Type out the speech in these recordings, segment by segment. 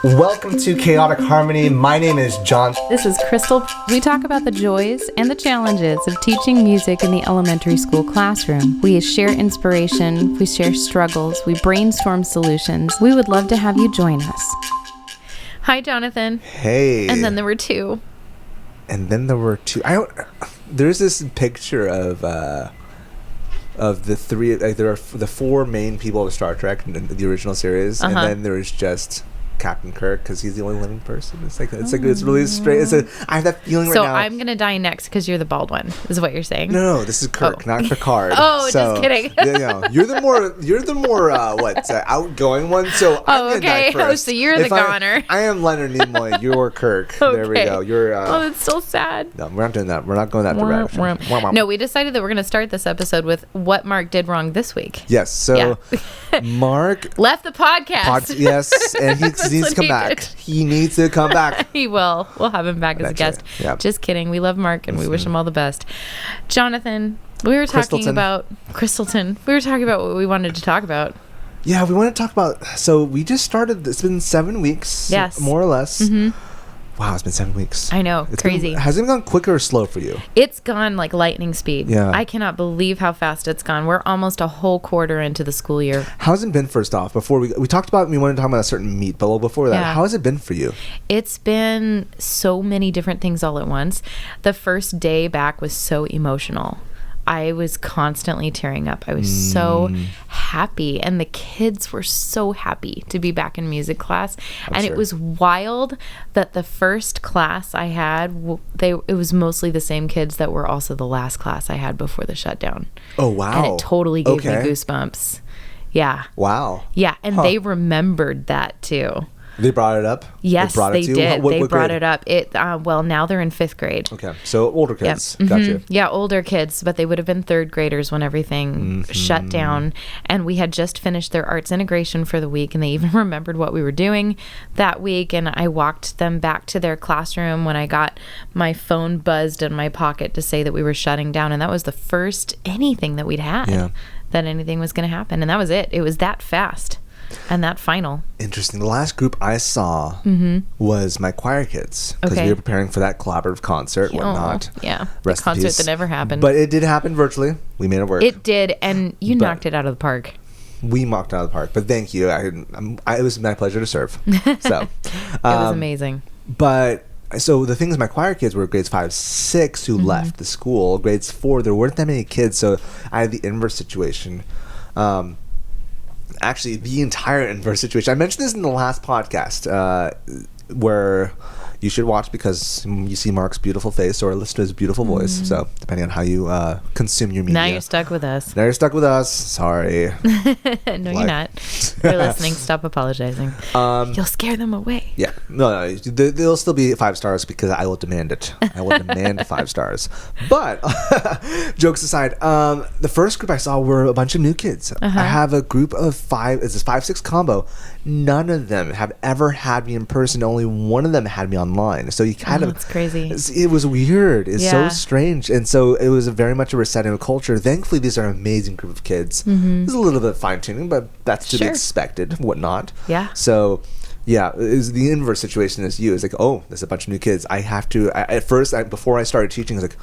Welcome to Chaotic Harmony. My name is John. This is Crystal. We talk about the joys and the challenges of teaching music in the elementary school classroom. We share inspiration, we share struggles, we brainstorm solutions. We would love to have you join us. Hi, Jonathan. Hey. And then there were two. There's this picture of the three. Like, there are the four main people of Star Trek in the original series, and then there's just Captain Kirk because he's the only living person. It's really strange. I have that feeling right now. So I'm gonna die next because you're the bald one. Is what you're saying? No, this is Kirk, not Picard. Just kidding. You're the more outgoing one. So I'm gonna die first. So you're the goner. I am Leonard Nimoy. You're Kirk. Okay. There we go. You're. That's so sad. No, we're not doing that. We're not going that direction. No, we decided that we're gonna start this episode with what Mark did wrong this week. Yes. So Mark left the podcast. Yes, and he needs to come back. He needs to come back. He will. We'll have him back as a guest. Yep. Just kidding. We love Mark and we wish him all the best. Jonathan, we were talking about Crystalton. We were talking about what we wanted to talk about. Yeah, we want to talk about. So we just started. It's been 7 weeks. Yes, more or less. Mm-hmm. Wow, it's been 7 weeks. I know, crazy. Has it gone quicker or slow for you? It's gone like lightning speed. Yeah. I cannot believe how fast it's gone. We're almost a whole quarter into the school year. How's it been, first off? Before we talked about, we wanted to talk about a certain meet, but before that, how has it been for you? It's been so many different things all at once. The first day back was so emotional. I was constantly tearing up. I was so happy, and the kids were so happy to be back in music class. It was wild that the first class I had, it was mostly the same kids that were also the last class I had before the shutdown. Oh, wow. And it totally gave me goosebumps. Yeah. Wow. Yeah, and they remembered that too. They brought it up? Yes, they did. They brought it up. Well, now they're in 5th grade. Okay, so older kids. Yep. Gotcha. Mm-hmm. Yeah, older kids, but they would have been 3rd graders when everything shut down. And we had just finished their arts integration for the week, and they even remembered what we were doing that week. And I walked them back to their classroom when I got my phone buzzed in my pocket to say that we were shutting down. And that was the first anything that we'd had that anything was going to happen. And that was it. It was that fast. And that final. Interesting. The last group I saw was my choir kids, because we were preparing for that collaborative concert, whatnot. Yeah. The concert that never happened. But it did happen virtually. We made it work. It did, and you knocked it out of the park. We knocked it out of the park, but thank you. It was my pleasure to serve. So it was amazing. But so the thing is, my choir kids were grades 5, 6 who left the school. Grades 4, there weren't that many kids, so I had the inverse situation. Actually, the entire inverse situation. I mentioned this in the last podcast, where you should watch because you see Mark's beautiful face or listen to his beautiful voice. So, depending on how you consume your media. Now you're stuck with us. Sorry. No, you're not. You're listening. Stop apologizing. You'll scare them away. Yeah. No, they'll still be 5 stars because I will demand it. I will demand 5 stars. But, jokes aside, the first group I saw were a bunch of new kids. I have a group of 5. It's a 5-6 combo. None of them have ever had me in person. Only one of them had me online. So you kind of... That's crazy. It was weird. It's so strange. And so it was very much a resetting of culture. Thankfully, these are an amazing group of kids. There's a little bit of fine-tuning, but that's to be expected, whatnot. Yeah. So... Yeah, it was the inverse situation as you. It's like, oh, there's a bunch of new kids. I have to... At first, before I started teaching, I was like,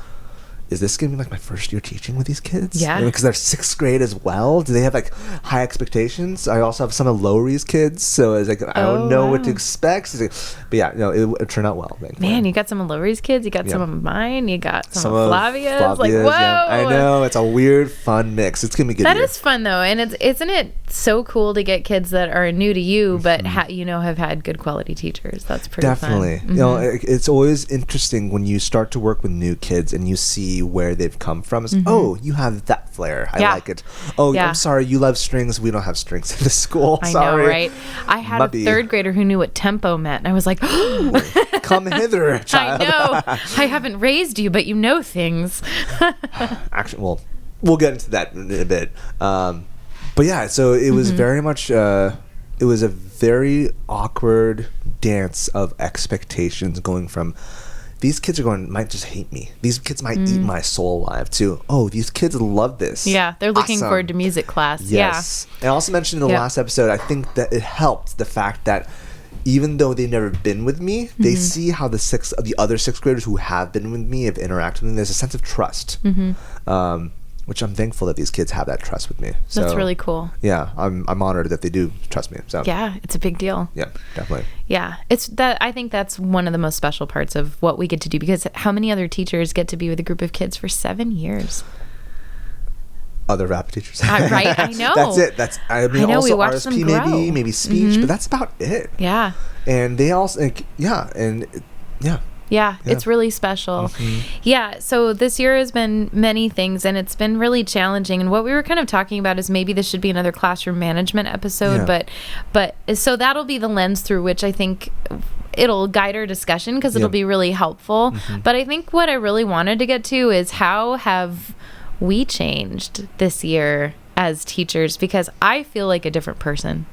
is this going to be like my first year teaching with these kids? Yeah. Because they're 6th grade as well. Do they have like high expectations? I also have some of Lowry's kids, so it's like I don't know what to expect. Like, but yeah, no, it turned out well. Thankfully. Man, you got some of Lowry's kids. You got some of mine. You got some of Flavia's. Like, whoa! Yeah. I know, it's a weird, fun mix. It's gonna be good. That is fun though, and isn't it so cool to get kids that are new to you, but have had good quality teachers? That's pretty definitely fun. You know, it's always interesting when you start to work with new kids and you see where they've come from. It's, oh, you have that flair. I like it. Oh, I'm sorry, you love strings. We don't have strings in the school. I Sorry. know, right? I had a 3rd grader who knew what tempo meant, and I was like, come hither, child. I know. I haven't raised you, but you know things. Actually, well, we'll get into that in a bit. But yeah, so it was very much... it was a very awkward dance of expectations going from... These kids might just hate me. These kids might eat my soul alive too. Oh, these kids love this. Yeah, they're looking forward to music class. Yes. Yeah. And I also mentioned in the last episode, I think that it helped the fact that even though they've never been with me, they see how the other sixth graders who have been with me have interacted with me. There's a sense of trust, which I'm thankful that these kids have that trust with me. So, that's really cool. Yeah, I'm honored that they do trust me. So yeah, it's a big deal. Yeah, definitely. Yeah, it's that. I think that's one of the most special parts of what we get to do, because how many other teachers get to be with a group of kids for 7 years? Other rap teachers, right? I know. That's it. I mean, know, also we watched RSP, them grow. maybe speech, but that's about it. Yeah. And they also, Yeah, it's really special. Yeah, so this year has been many things, and it's been really challenging. And what we were kind of talking about is maybe this should be another classroom management episode, but so that'll be the lens through which I think it'll guide our discussion, because it'll be really helpful. But I think what I really wanted to get to is how have we changed this year as teachers, because I feel like a different person.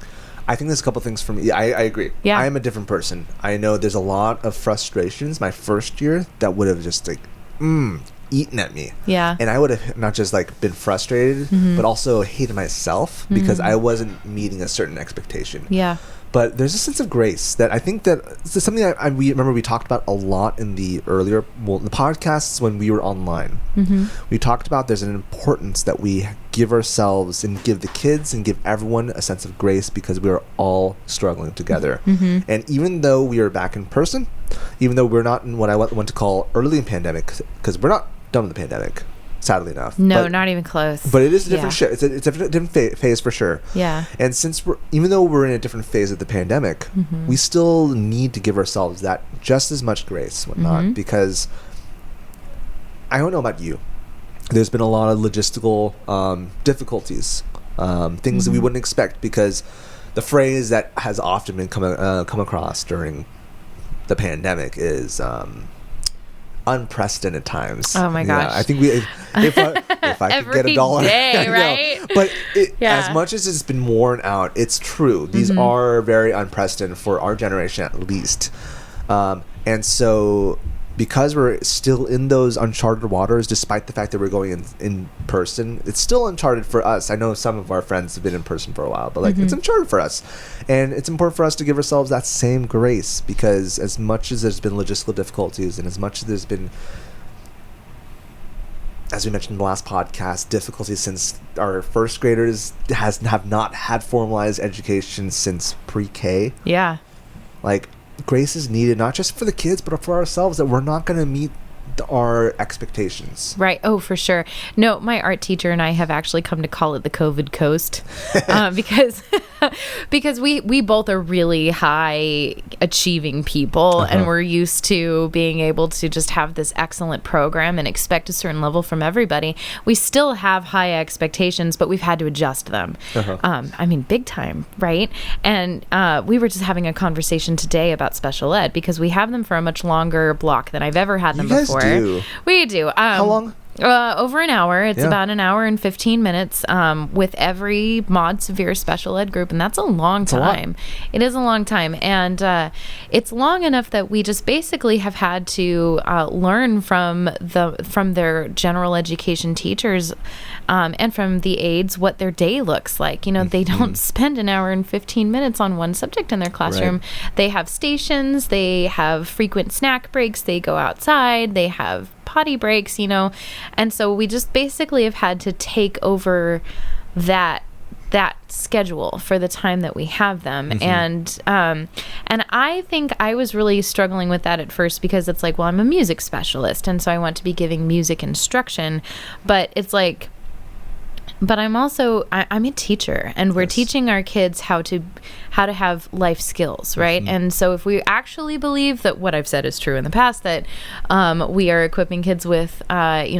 I think there's a couple things for me. I agree. Yeah. I am a different person. I know there's a lot of frustrations my first year that would have just eaten at me. Yeah. And I would have not just like been frustrated, but also hated myself because I wasn't meeting a certain expectation. Yeah. But there's a sense of grace that I think that this is something we remember we talked about a lot in the podcasts when we were online. We talked about there's an importance that we give ourselves and give the kids and give everyone a sense of grace, because we are all struggling together. And even though we are back in person, even though we're not in what I want to call early pandemic, because we're not done with the pandemic, sadly enough. No, not even close. But it is a different shit. It's a different phase for sure. Yeah. And since even though we're in a different phase of the pandemic, we still need to give ourselves that just as much grace, whatnot, because I don't know about you. There's been a lot of logistical difficulties, things that we wouldn't expect, because the phrase that has often been come across during the pandemic is unprecedented times. Oh my gosh! Yeah, I think if I could get $1, day, right? But as much as it's been worn out, it's true. These are very unprecedented for our generation, at least. And so, because we're still in those uncharted waters, despite the fact that we're going in person, it's still uncharted for us. I know some of our friends have been in person for a while, but it's uncharted for us. And it's important for us to give ourselves that same grace, because as much as there's been logistical difficulties, and as much as there's been, as we mentioned in the last podcast, difficulties since our first graders have not had formalized education since pre-K. Yeah. Like, grace is needed, not just for the kids, but for ourselves, that we're not going to meet our expectations. Right. Oh, for sure. No, my art teacher and I have actually come to call it the COVID coast, because we both are really high achieving people, and we're used to being able to just have this excellent program and expect a certain level from everybody. We still have high expectations, but we've had to adjust them. I mean, big time, right? And we were just having a conversation today about special ed, because we have them for a much longer block than I've ever had them before. We do. How long? Over an hour. It's about an hour and 15 minutes with every mod severe special ed group, and that's a long time. It is a long time, and it's long enough that we just basically have had to learn from their general education teachers and from the aides what their day looks like. You know, they don't spend an hour and 15 minutes on one subject in their classroom. Right. They have stations, they have frequent snack breaks, they go outside, they have potty breaks, you know, and so we just basically have had to take over that schedule for the time that we have them. And I think I was really struggling with that at first, because it's like, well, I'm a music specialist, and so I want to be giving music instruction, but it's like, but I'm also I'm a teacher, and we're teaching our kids how to have life skills, right? And so if we actually believe that what I've said is true in the past, that we are equipping kids with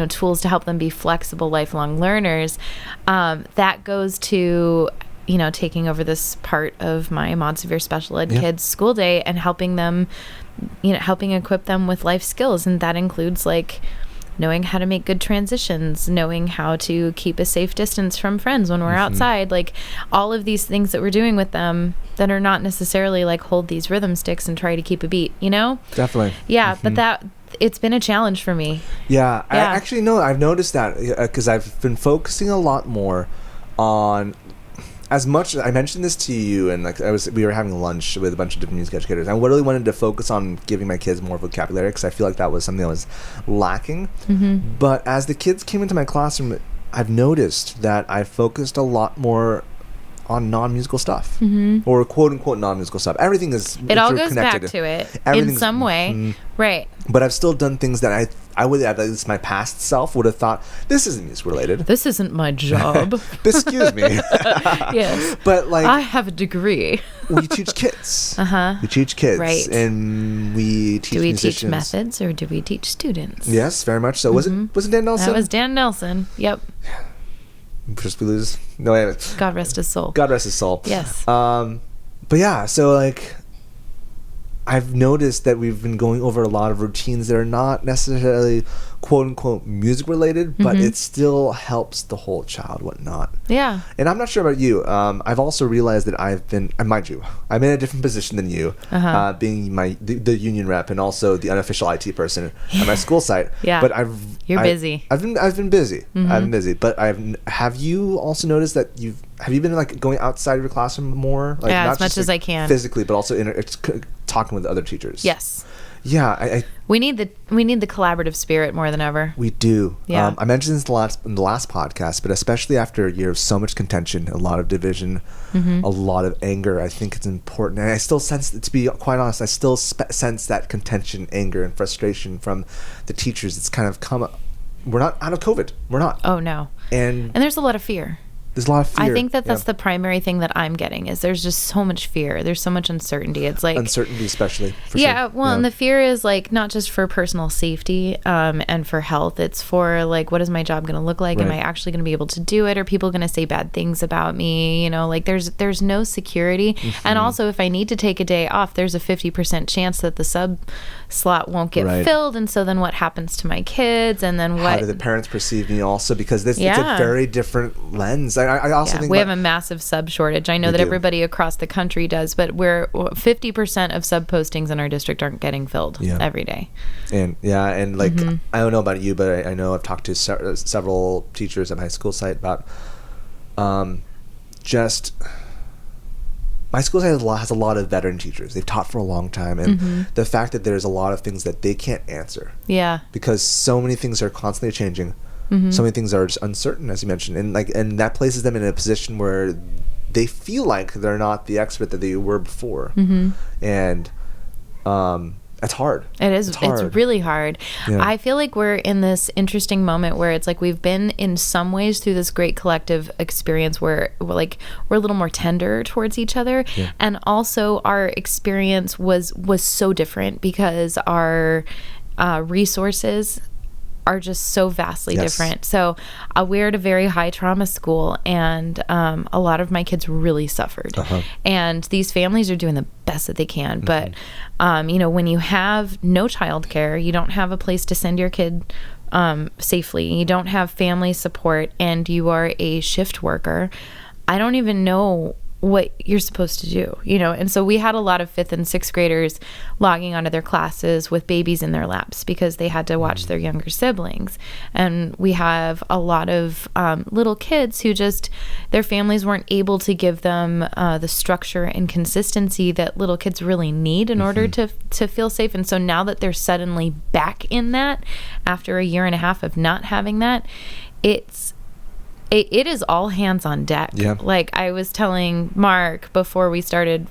tools to help them be flexible, lifelong learners, that goes to taking over this part of my mod severe special ed kids' school day and helping them, helping equip them with life skills, and that includes like knowing how to make good transitions, knowing how to keep a safe distance from friends when we're outside, like all of these things that we're doing with them that are not necessarily like hold these rhythm sticks and try to keep a beat, Definitely. Yeah, but it's been a challenge for me. Yeah. I actually know, I've noticed that because I've been focusing a lot more on, as much as I mentioned this to you, and like we were having lunch with a bunch of different music educators. I really wanted to focus on giving my kids more vocabulary because I feel like that was something that was lacking. But as the kids came into my classroom, I've noticed that I focused a lot more on non-musical stuff, or quote-unquote non-musical stuff. Everything is it all goes back to it in some way, right? But I've still done things that I would have, at least my past self would have thought, this isn't music related. This isn't my job. Excuse me. Yes. But like, I have a degree. We teach kids. We teach kids, right? And we teach. Do we musicians. teach methods or do we teach students? Yes, very much so. Was it Dan Nelson? That was Dan Nelson. Yep. Just we lose. No, wait. God rest his soul. God rest his soul. Yes. But yeah, so like, I've noticed that we've been going over a lot of routines that are not necessarily quote unquote music related, but it still helps the whole child, whatnot. Yeah. And I'm not sure about you. I've also realized that I've been, mind you, I'm in a different position than you, being the union rep and also the unofficial IT person at my school site. Yeah. But You're busy. I've been busy. I've been busy. But have you also noticed that have you been like going outside of your classroom more? Like, yeah, not as much just, as like, I can. Physically, but also talking with other teachers. Yes. Yeah, we need the collaborative spirit more than ever. We do. Yeah. I mentioned this in the last podcast, but especially after a year of so much contention, a lot of division, a lot of anger, I think it's important. And I still sense, to be quite honest, I still sense that contention, anger, and frustration from the teachers. It's kind of come. We're not out of COVID. We're not. Oh no. And there's a lot of fear. There's a lot of fear. I think that's the primary thing that I'm getting is there's just so much fear. There's so much uncertainty. It's like uncertainty, especially. For yeah. Sure. Well, and the fear is like not just for personal safety and for health. It's for like, what is my job going to look like? Right. Am I actually going to be able to do it? Are people going to say bad things about me? You know, like there's no security. And also, if I need to take a day off, there's a 50% chance that the sub slot won't get filled. And so then what happens to my kids? And then what? How do the parents perceive me also? Because it's a very different lens. I also think we have a massive sub shortage. I know that everybody across the country does, but 50% of sub postings in our district aren't getting filled every day. And like I don't know about you, but I know I've talked to several teachers at my school site about just my school site has a lot of veteran teachers. They've taught for a long time, and the fact that there's a lot of things that they can't answer. Yeah. Because so many things are constantly changing. So many things are just uncertain, as you mentioned, and that places them in a position where they feel like they're not the expert that they were before, and it's hard. It is. It's really hard. Yeah. I feel like we're in this interesting moment where it's like we've been in some ways through this great collective experience where we're a little more tender towards each other, and also our experience was so different because our resources are just so vastly different. So we're at a very high trauma school, and a lot of my kids really suffered. And these families are doing the best that they can. But, when you have no childcare, you don't have a place to send your kid safely, you don't have family support, and you are a shift worker, I don't even know what you're supposed to do, and so we had a lot of 5th and 6th graders logging onto their classes with babies in their laps because they had to watch their younger siblings, and we have a lot of little kids who just their families weren't able to give them the structure and consistency that little kids really need in order to feel safe. And so now that they're suddenly back in that after a year and a half of not having that, it is all hands on deck. Yeah. Like I was telling Mark before we started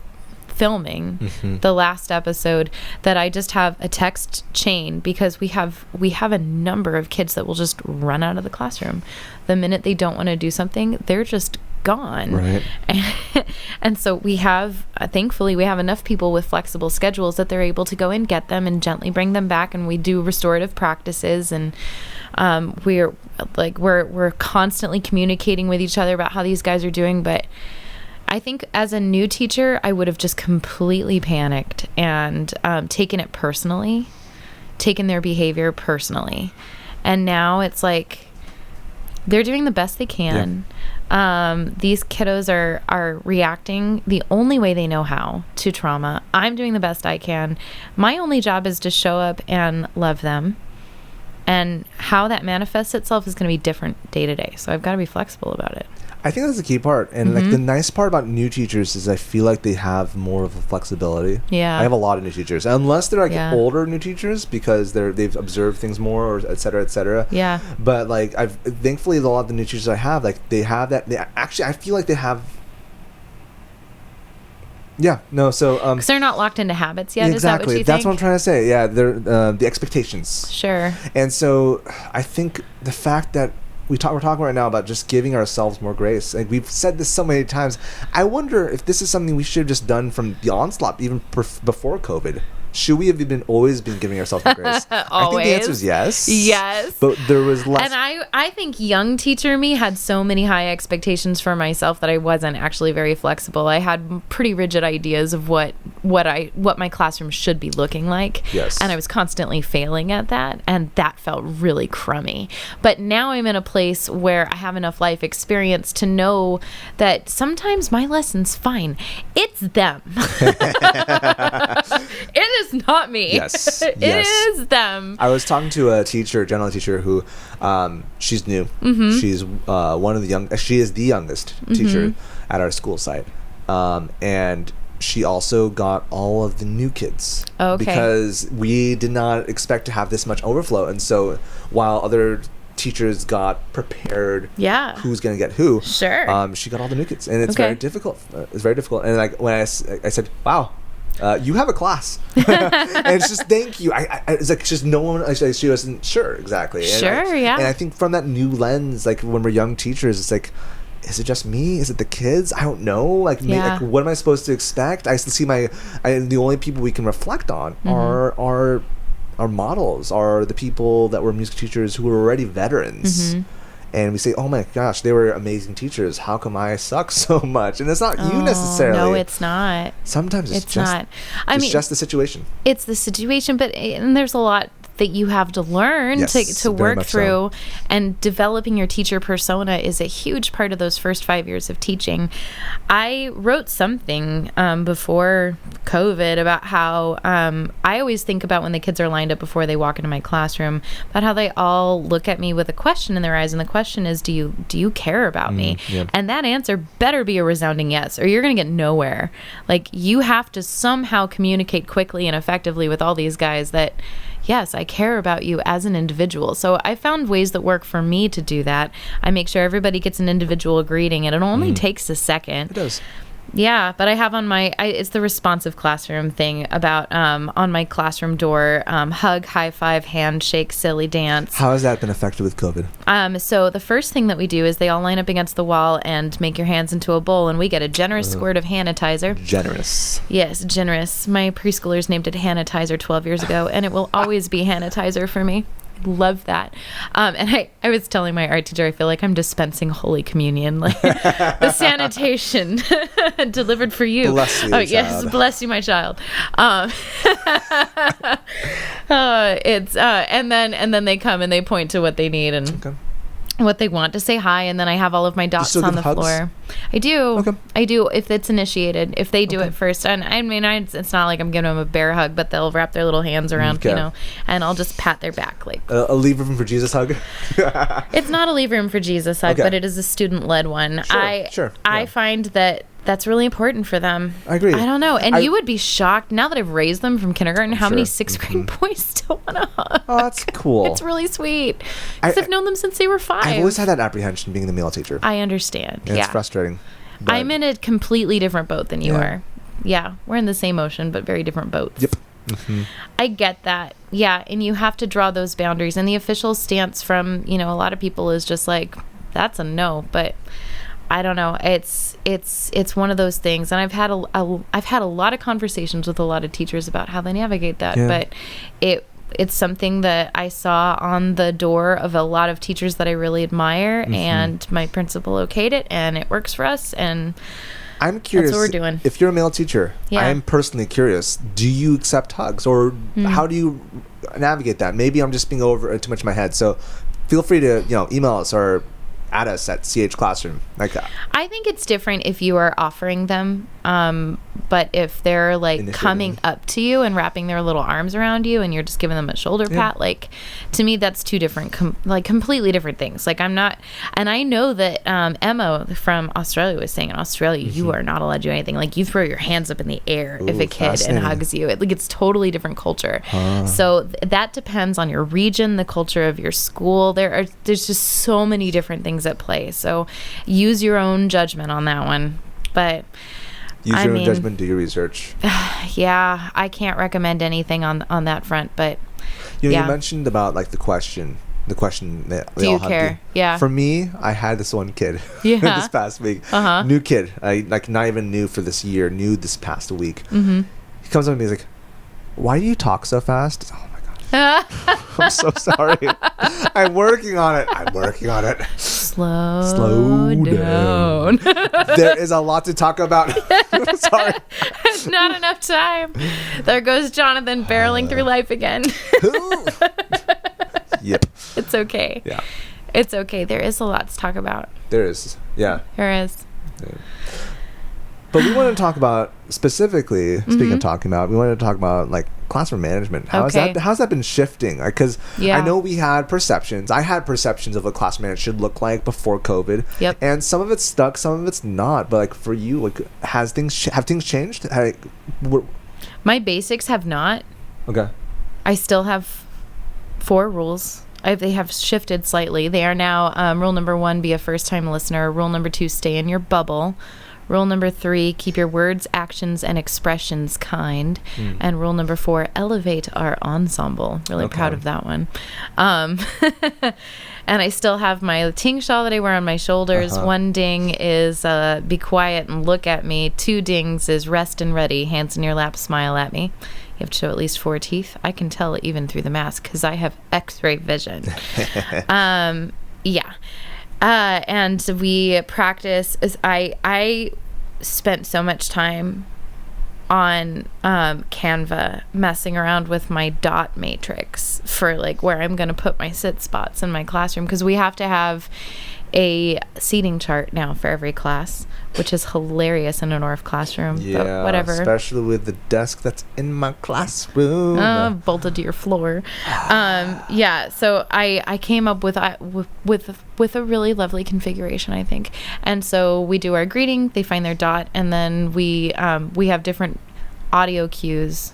filming the last episode that I just have a text chain because we have a number of kids that will just run out of the classroom. The minute they don't want to do something, they're just gone. Right. And so we have, thankfully, we have enough people with flexible schedules that they're able to go and get them and gently bring them back. And we do restorative practices, and we're constantly communicating with each other about how these guys are doing. But I think as a new teacher, I would have just completely panicked and taken it personally, taken their behavior personally. And now it's like they're doing the best they can. These kiddos are reacting the only way they know how to trauma. I'm doing the best I can. My only job is to show up and love them And how that manifests itself is going to be different day to day. So I've got to be flexible about it. I think that's the key part. And like the nice part about new teachers is I feel like they have more of a flexibility. Yeah. I have a lot of new teachers. Unless they're like older new teachers because they've observed things more or et cetera, et cetera. Yeah. But like thankfully a lot of the new teachers I have, like they have that I feel like they have. Yeah, no, so because they're not locked into habits yet. Exactly. Is that what you think? That's what I'm trying to say. Yeah, they're the expectations. Sure. And so I think the fact that we're talking right now about just giving ourselves more grace. Like we've said this so many times. I wonder if this is something we should have just done from the onslaught, even before COVID. Should we have always been giving ourselves more grace? I think the answer is yes. Yes. But there was less. And I think young teacher me had so many high expectations for myself that I wasn't actually very flexible. I had pretty rigid ideas of what my classroom should be looking like. Yes. And I was constantly failing at that, and that felt really crummy. But now I'm in a place where I have enough life experience to know that sometimes my lesson's fine. It's them. It is not me. Yes. It is them. I was talking to a general teacher who, she's new. She's one of the she is the youngest teacher at our school site. And she also got all of the new kids. Okay. Because we did not expect to have this much overflow. And so while other teachers got prepared who's going to get who, sure, she got all the new kids. And it's very difficult. It's very difficult. And like when I said, wow, you have a class. And it's just thank you. It's like just no one. She wasn't sure exactly. And And I think from that new lens, like when we're young teachers, it's like, is it just me? Is it the kids? I don't know. Like what am I supposed to expect? I see the only people we can reflect on are our models, are the people that were music teachers who were already veterans. And we say, oh my gosh, they were amazing teachers. How come I suck so much? And it's not you necessarily. No, it's not. Sometimes it's just not. It's just the situation. It's the situation, and there's a lot that you have to learn to work through. And developing your teacher persona is a huge part of those first 5 years of teaching. I wrote something before COVID about how I always think about when the kids are lined up before they walk into my classroom, about how they all look at me with a question in their eyes, and the question is, do you care about me? Yeah. And that answer better be a resounding yes, or you're going to get nowhere. Like, you have to somehow communicate quickly and effectively with all these guys that, yes, I care about you as an individual. So I found ways that work for me to do that. I make sure everybody gets an individual greeting, and it only takes a second. It does. Yeah, but I have on it's the responsive classroom thing about on my classroom door, hug, high five, handshake, silly dance. How has that been affected with COVID? So the first thing that we do is they all line up against the wall and make your hands into a bowl, and we get a generous squirt of Hanitizer. Generous. Yes, generous. My preschoolers named it Hanitizer 12 years ago, and it will always be Hanitizer for me. Love that. And I was telling my art teacher, I feel like I'm dispensing Holy Communion, like the sanitation delivered for you. Bless you, child. Yes, bless you, my child. And then they come and they point to what they need and what they want to say hi, and then I have all of my dots on the floor. I do. Okay. I do if it's initiated. If they do it first, and I mean, it's not like I'm giving them a bear hug, but they'll wrap their little hands around, and I'll just pat their back, like a leave room for Jesus hug. It's not a leave room for Jesus hug, but it is a student-led one. Sure. I find that's really important for them. I agree. I don't know. And you would be shocked, now that I've raised them from kindergarten, how many sixth grade boys still want to hug. Oh, that's cool. It's really sweet. Because I've known them since they were 5. I've always had that apprehension being the male teacher. I understand. And it's frustrating. I'm in a completely different boat than you are. Yeah. We're in the same ocean, but very different boats. Yep. I get that. Yeah. And you have to draw those boundaries. And the official stance from, a lot of people is just like, that's a no. But I don't know. It's one of those things, and I've had a lot of conversations with a lot of teachers about how they navigate that. Yeah. But it's something that I saw on the door of a lot of teachers that I really admire, and my principal okayed it, and it works for us. And I'm curious. That's what we're doing. If you're a male teacher, I'm personally curious. Do you accept hugs, or how do you navigate that? Maybe I'm just being over too much in my head. So feel free to email us or at us at CH Classroom. Like, I think it's different if you are offering them, but if they're like coming up to you and wrapping their little arms around you and you're just giving them a shoulder pat, like, to me that's two different completely different things. Like, I'm not, and I know that Emma from Australia was saying in Australia you are not allowed to do anything. Like, you throw your hands up in the air if a kid and hugs you. It's totally different culture. So that depends on your region, the culture of your school. There's just so many different things at play. So use your own judgment on that one. But use your own judgment, do your research. Yeah, I can't recommend anything on that front. But you mentioned about like the question that they all have. Yeah. For me, I had this one kid this past week. New kid. I like not even new for this year. New this past week. He comes up to me. He's like, "Why do you talk so fast?" Oh my gosh. I'm so sorry. I'm working on it. Slow down. There is a lot to talk about. Sorry. Not enough time. There goes Jonathan barreling through life again. Yep. It's okay. Yeah. It's okay. There is a lot to talk about. There is. Yeah. There is. Yeah. But we want to talk about specifically, speaking of talking about, we wanted to talk about like classroom management. How's that been shifting? Because I know we had perceptions. I had perceptions of what classroom management should look like before COVID. Yep. And some of it's stuck, some of it's not. But like for you, like have things changed? My basics have not. Okay. I still have 4 rules. They have shifted slightly. They are now rule number 1, be a first-time listener. Rule number 2, stay in your bubble. Rule number 3, keep your words, actions, and expressions kind. And rule number 4, elevate our ensemble. Really proud of that one. And I still have my ting shawl that I wear on my shoulders. 1 ding is be quiet and look at me. 2 dings is rest and ready, hands in your lap, smile at me. You have to show at least 4 teeth. I can tell even through the mask because I have x-ray vision. Yeah. And we practice. I spent so much time on Canva messing around with my dot matrix for like where I'm going to put my sit spots in my classroom, because we have to have a seating chart now for every class, which is hilarious in an ORF classroom. Yeah, but whatever. Especially with the desk that's in my classroom. Bolted to your floor. Yeah, so I came up with a really lovely configuration, I think. And so we do our greeting, they find their dot, and then we have different audio cues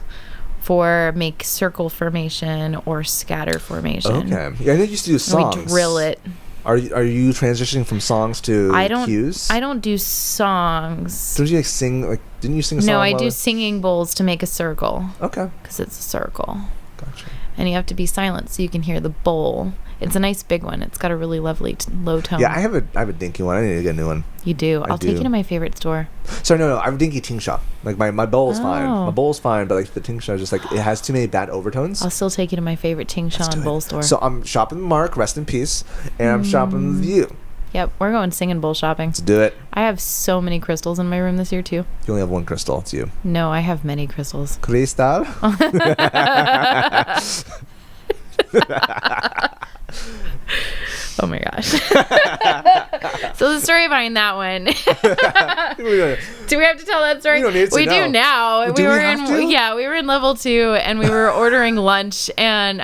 for make circle formation or scatter formation. Okay. Yeah, I think you used to do songs. We drill it. Are you transitioning from songs to cues? I don't do songs. Don't you like sing? Like, didn't you sing a song? No, I do singing bowls to make a circle. Okay. Because it's a circle. Gotcha. And you have to be silent so you can hear the bowl. It's a nice big one. It's got a really lovely low tone. Yeah, I have a dinky one. I need to get a new one. You do. I'll take you to my favorite store. Sorry, no. I have a dinky ting shop. Like my bowl's fine. My bowl's fine, but like the ting shop is just like it has too many bad overtones. I'll still take you to my favorite ting shop and bowl store. So I'm shopping Mark, rest in peace, and I'm shopping with you. Yep, we're going singing bowl shopping. Let's do it. I have so many crystals in my room this year too. You only have one crystal. It's you. No, I have many crystals. Crystal. Oh my gosh. So the story behind that one. Do we have to tell that story? We don't need to know. Do now. We were in level 2 and we were ordering lunch, and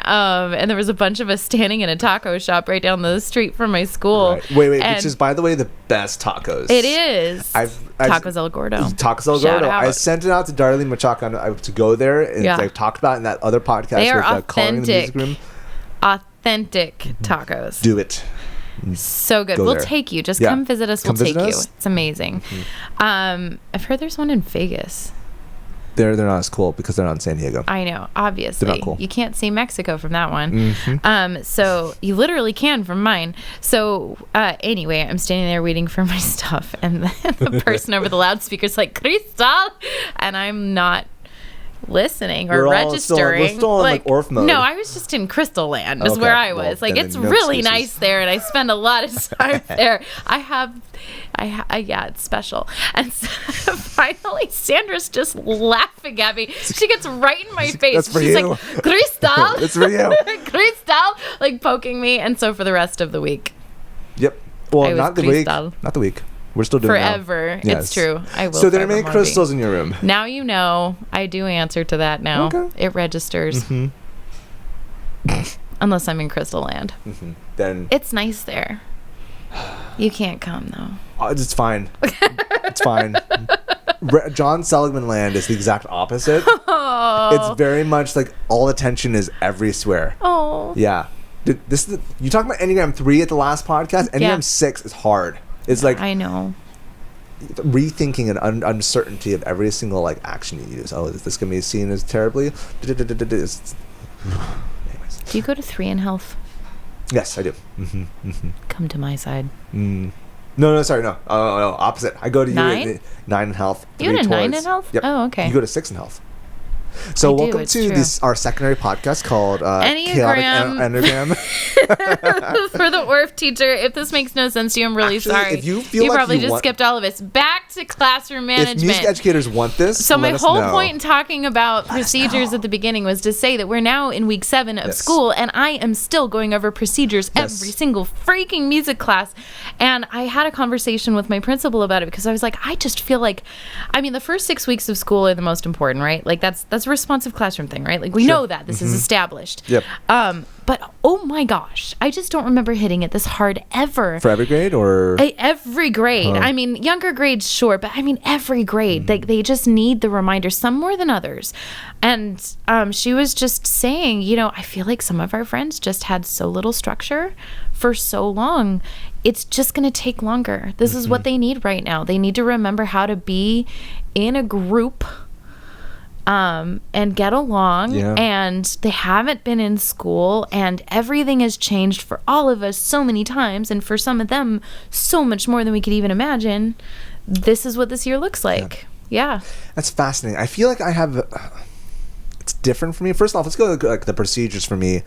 there was a bunch of us standing in a taco shop right down the street from my school. Right. Wait, which is, by the way, the best tacos. It is. Tacos El Gordo. Tacos El Gordo. I sent it out to Darlene Machaca to go there, and I've talked about it in that other podcast they are with Calling in the Music Room. Authentic tacos. Do it. So good. We'll take you. Just come visit us. We'll take you. It's amazing. I've heard there's one in Vegas. They're not as cool because they're not in San Diego. I know, obviously. They're not cool. You can't see Mexico from that one. So you literally can from mine. So anyway, I'm standing there waiting for my stuff, and the person over the loudspeaker's like, Crystal, and I'm not listening or registering. We're still in like ORF mode. No, I was just in Crystal Land is where I was. Like, it's really nice there, and I spend a lot of time there. Yeah, it's special. And so finally, Sandra's just laughing at me. She gets right in my face. That's for She's you. like, Crystal. It's for you. Crystal, like poking me. And so for the rest of the week. Yep. Well, I was not the week. Crystal. Not the week. We're still doing it now. Forever. Yes. It's true. I will. So there are many forevermore crystals be. in your room. Now you know. I do answer to that now. Okay. It registers. Unless I'm in Crystal Land. Then It's nice there. You can't come though. it's fine. It's fine. John Seligman Land is the exact opposite. Oh. It's very much like all attention is everywhere. Oh. Yeah. Dude, this is you talking about Enneagram 3 at the last podcast. Enneagram Yeah. 6 is hard. It's like I know. rethinking an uncertainty of every single like action you use. Oh, is this gonna be seen as terribly? Anyways. Do you go to 3 in health? Yes, I do. Come to my side. No, sorry, no. Oh, no, opposite. I go to 9? you 9 in health. You had a 3 9 towards- in health? Yep. Oh, okay. You go to 6 in health. So I do, welcome it's to true. this our secondary podcast called Chaotic Enneagram. Enneagram. For the ORF teacher, if this makes no sense to you, I'm really Actually, sorry. if you feel like probably you just want- skipped all of it. Back to classroom If music management. educators want this, So my let us whole know. point in talking about Let us procedures know. at the beginning was to say that we're now in week 7 of Yes. school, and I am still going over procedures Yes. every single freaking music class. And I had a conversation with my principal about it because I was like, I just feel like, I mean, the first 6 weeks of school are the most important, right? Like that's a responsive classroom thing, right? Like we know that this is established. Yep. But oh my gosh, I just don't remember hitting it this hard ever. For every grade or Every grade. I mean, younger grades, sure, but I mean, every grade. They just need the reminder, some more than others. And she was just saying, you know, I feel like some of our friends just had so little structure for so long. It's just going to take longer. This is what they need right now. They need to remember how to be in a group and get along. Yeah. And they haven't been in school, and everything has changed for all of us so many times, and for some of them so much more than we could even imagine. This is what this year looks like. Yeah. That's fascinating. I feel like I have it's different for me. First off, let's go to like the procedures for me.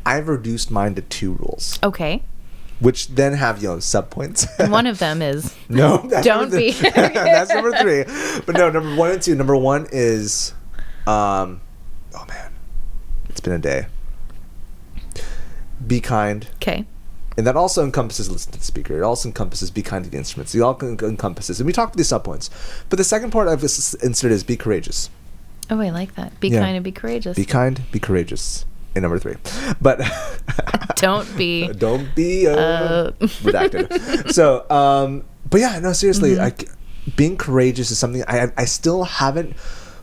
I've reduced mine to 2 rules, Okay. which then have sub points. One of them is No, that's Don't number be. that's number 3. But no, number 1 and 2. Number 1 is, oh man, it's been a day. Be kind, okay. and that also encompasses listen to the speaker. It also encompasses be kind to the instruments. It all encompasses, and we talked about these sub points. But the second part of this incident is be courageous. Oh, I like that. Be Yeah. kind and be courageous. Be kind, be courageous. And number 3, but Don't be. don't be redacted. So, but yeah, no, seriously, being courageous is something I still haven't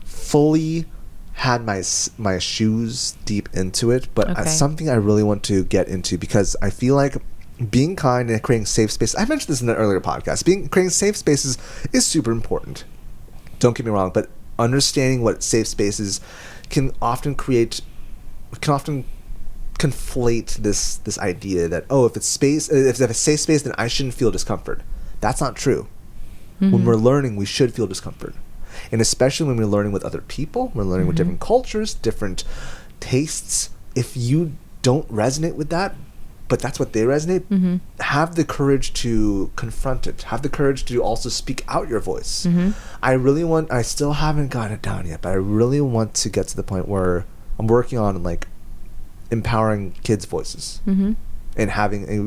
fully had my shoes deep into it, but Okay. it's something I really want to get into because I feel like being kind and creating safe spaces. I mentioned this in an earlier podcast. Creating safe spaces is super important. Don't get me wrong, but understanding what safe spaces can often conflate this idea that if it's a safe space, then I shouldn't feel discomfort. That's not true. When we're learning, we should feel discomfort, and especially when we're learning with other people, we're learning with different cultures, different tastes. If you don't resonate with that, but that's what they resonate, have the courage to confront it. Have the courage to also speak out your voice. I still haven't gotten it down yet, but I really want to get to the point where I'm working on like empowering kids' voices and having I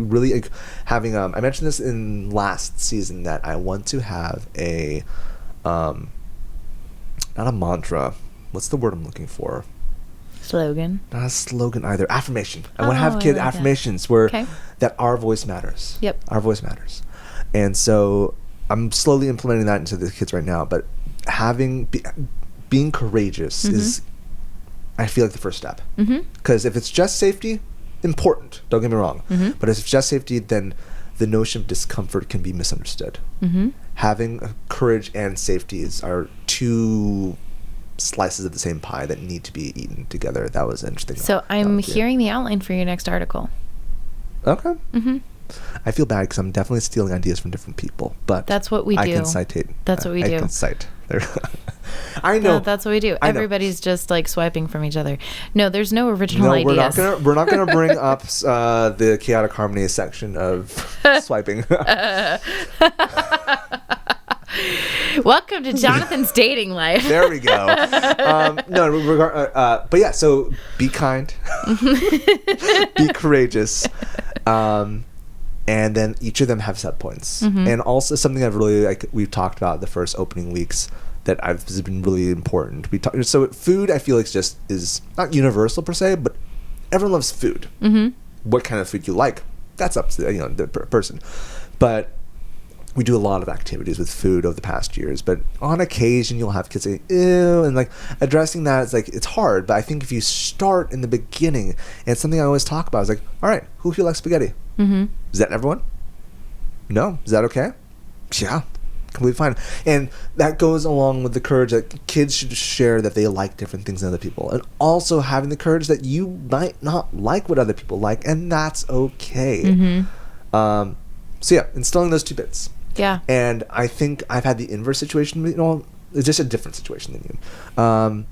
mentioned this in last season that I want to have a not a mantra. What's the word I'm looking for? Slogan. Not a slogan either. Affirmation. I want to Oh, have I kid like that. affirmations where Okay. that our voice matters. Yep. Our voice matters. And so I'm slowly implementing that into the kids right now. But being courageous is, I feel like, the first step. Because if it's just safety, important. Don't get me wrong. But if it's just safety, then the notion of discomfort can be misunderstood. Having courage and safety are 2 slices of the same pie that need to be eaten together. That was interesting. So I'm hearing the outline for your next article. Okay. I feel bad because I'm definitely stealing ideas from different people, but That's what we I do. can citate. That's what we do. I can cite. I know. That's what we do. I know. Everybody's just like swiping from each other. No, there's no original No, ideas. we're not gonna bring up the chaotic harmony section of swiping. Welcome to Jonathan's dating life. There we go. But yeah, so be kind, be courageous, and then each of them have set points. And also something I've really we've talked about the first opening weeks that has been really important. So food, I feel like is not universal per se, but everyone loves food. What kind of food you like, that's up to the person. But we do a lot of activities with food over the past years, but on occasion you'll have kids say ew, and addressing that is it's hard. But I think if you start in the beginning, and it's something I always talk about, is all right, who here likes spaghetti? Is that everyone? No? Is that okay? Yeah, completely fine. And that goes along with the courage that kids should share that they like different things than other people, and also having the courage that you might not like what other people like, and that's okay. So yeah, instilling those 2 bits. Yeah. And I think I've had the inverse situation. It's just a different situation than you.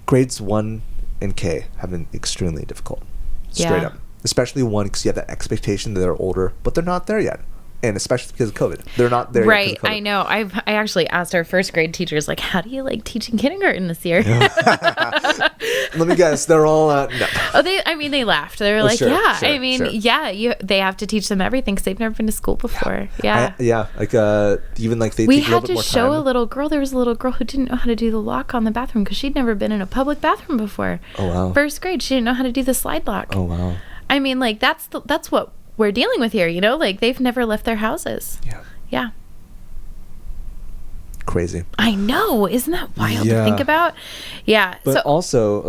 Grades 1 and K have been extremely difficult. Straight up. Especially 1, because you have that expectation that they're older, but they're not there yet. And especially because of COVID. They're not there right, yet. Right, I know. I actually asked our first grade teachers, how do you like teaching kindergarten this year? Let me guess. They're all, no. Oh, they laughed. They were Sure. They have to teach them everything because they've never been to school before. Yeah. Even they take a little bit more time. We had to show a little girl. There was a little girl who didn't know how to do the lock on the bathroom because she'd never been in a public bathroom before. Oh, wow. First grade, she didn't know how to do the slide lock. Oh, wow. I mean, that's what we're dealing with here, they've never left their houses. Yeah. Crazy. I know. Isn't that wild to think about? Yeah. But also,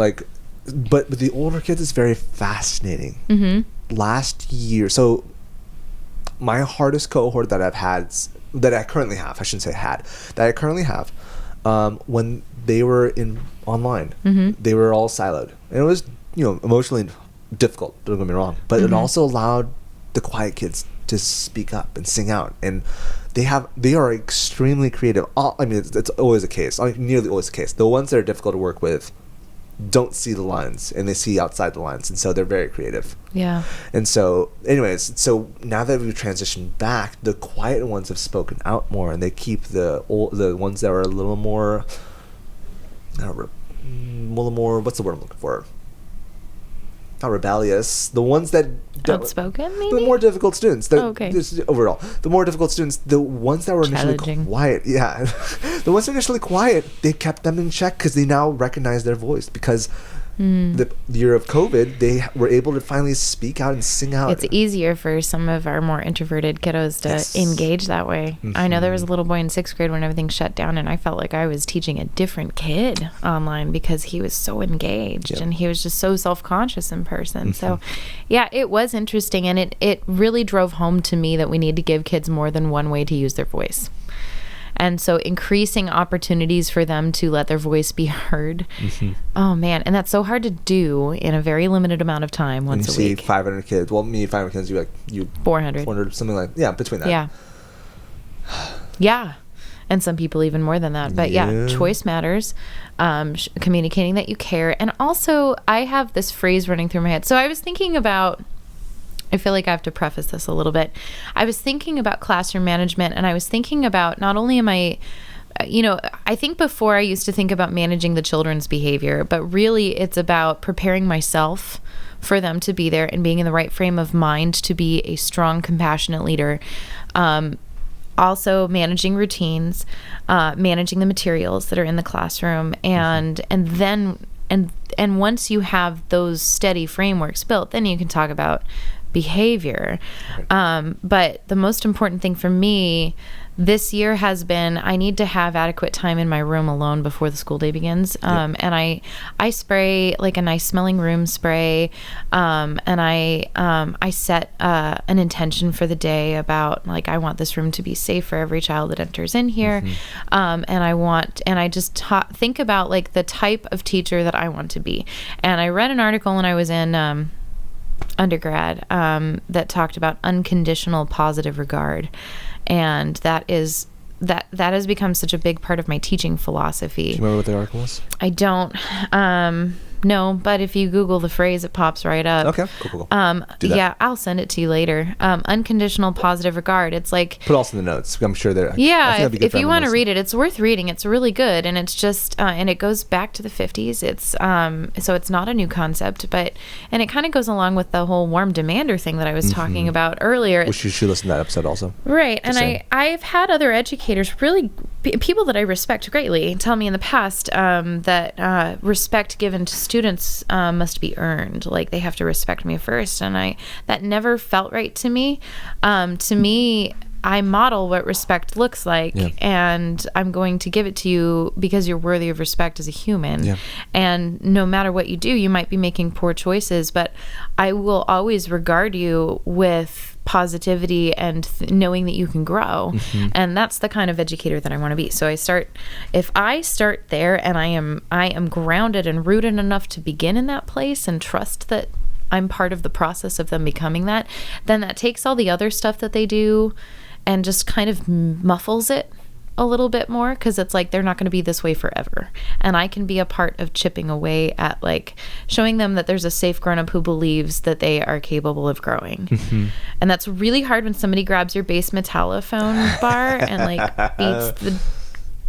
but with the older kids, it's very fascinating. Last year, so my hardest cohort that I currently have, I shouldn't say had, that I currently have, when they were in online, they were all siloed. And it was, emotionally difficult, don't get me wrong, but it also allowed the quiet kids to speak up and sing out, and they are extremely creative. It's always the case, nearly always the case. The ones that are difficult to work with don't see the lines, and they see outside the lines, and so they're very creative. Yeah. And so anyways, so now that we've transitioned back, the quiet ones have spoken out more, and they keep the ones that are a little more what's the word I'm looking for? Not rebellious. The ones that outspoken, maybe? The more difficult students. Okay. Overall, the more difficult students, the ones that were initially quiet, the ones that were initially quiet, they kept them in check because they now recognize their voice because the year of COVID, they were able to finally speak out and sing out. It's easier for some of our more introverted kiddos to engage that way. I know there was a little boy in 6th grade when everything shut down, and I felt like I was teaching a different kid online because he was so engaged and he was just so self-conscious in person. So yeah, it was interesting, and it really drove home to me that we need to give kids more than one way to use their voice. And so increasing opportunities for them to let their voice be heard. Oh, man. And that's so hard to do in a very limited amount of time once a week. You see 500 kids. Well, 500 kids, you 400, something between that. Yeah. Yeah. And some people even more than that. But choice matters. Communicating that you care. And also, I have this phrase running through my head. So I was thinking about... I feel like I have to preface this a little bit. I was thinking about classroom management, and I was thinking about not only am I, I think before I used to think about managing the children's behavior, but really it's about preparing myself for them to be there and being in the right frame of mind to be a strong, compassionate leader. Also managing routines, managing the materials that are in the classroom, and then once you have those steady frameworks built, then you can talk about behavior. But the most important thing for me this year has been I need to have adequate time in my room alone before the school day begins. And I spray a nice smelling room spray. And I set an intention for the day about I want this room to be safe for every child that enters in here. And I just think about the type of teacher that I want to be. And I read an article when I was in undergrad that talked about unconditional positive regard, and that has become such a big part of my teaching philosophy. Do you remember what the article was? I don't. No, but if you Google the phrase, it pops right up. Okay, cool. Yeah, I'll send it to you later. Unconditional positive regard. It's like... Put also in the notes. I'm sure that... Yeah, if you want to read it, it's worth reading. It's really good. And it's just... and it goes back to the 50s. It's so it's not a new concept, but... And it kind of goes along with the whole warm demander thing that I was talking about earlier. Which you should listen to that episode also. Right. And I've had other educators, really people that I respect greatly, tell me in the past that respect given to students must be earned. Like, they have to respect me first. And that never felt right to me. To me, I model what respect looks like, and I'm going to give it to you because you're worthy of respect as a human. Yeah. And no matter what you do, you might be making poor choices, but I will always regard you with positivity and knowing that you can grow. And that's the kind of educator that I want to be. So if I start there and I am grounded and rooted enough to begin in that place and trust that I'm part of the process of them becoming that, then that takes all the other stuff that they do and just kind of muffles it a little bit more, because it's like they're not going to be this way forever. And I can be a part of chipping away at, like, showing them that there's a safe grown-up who believes that they are capable of growing. And that's really hard when somebody grabs your bass metallophone bar and, like, beats the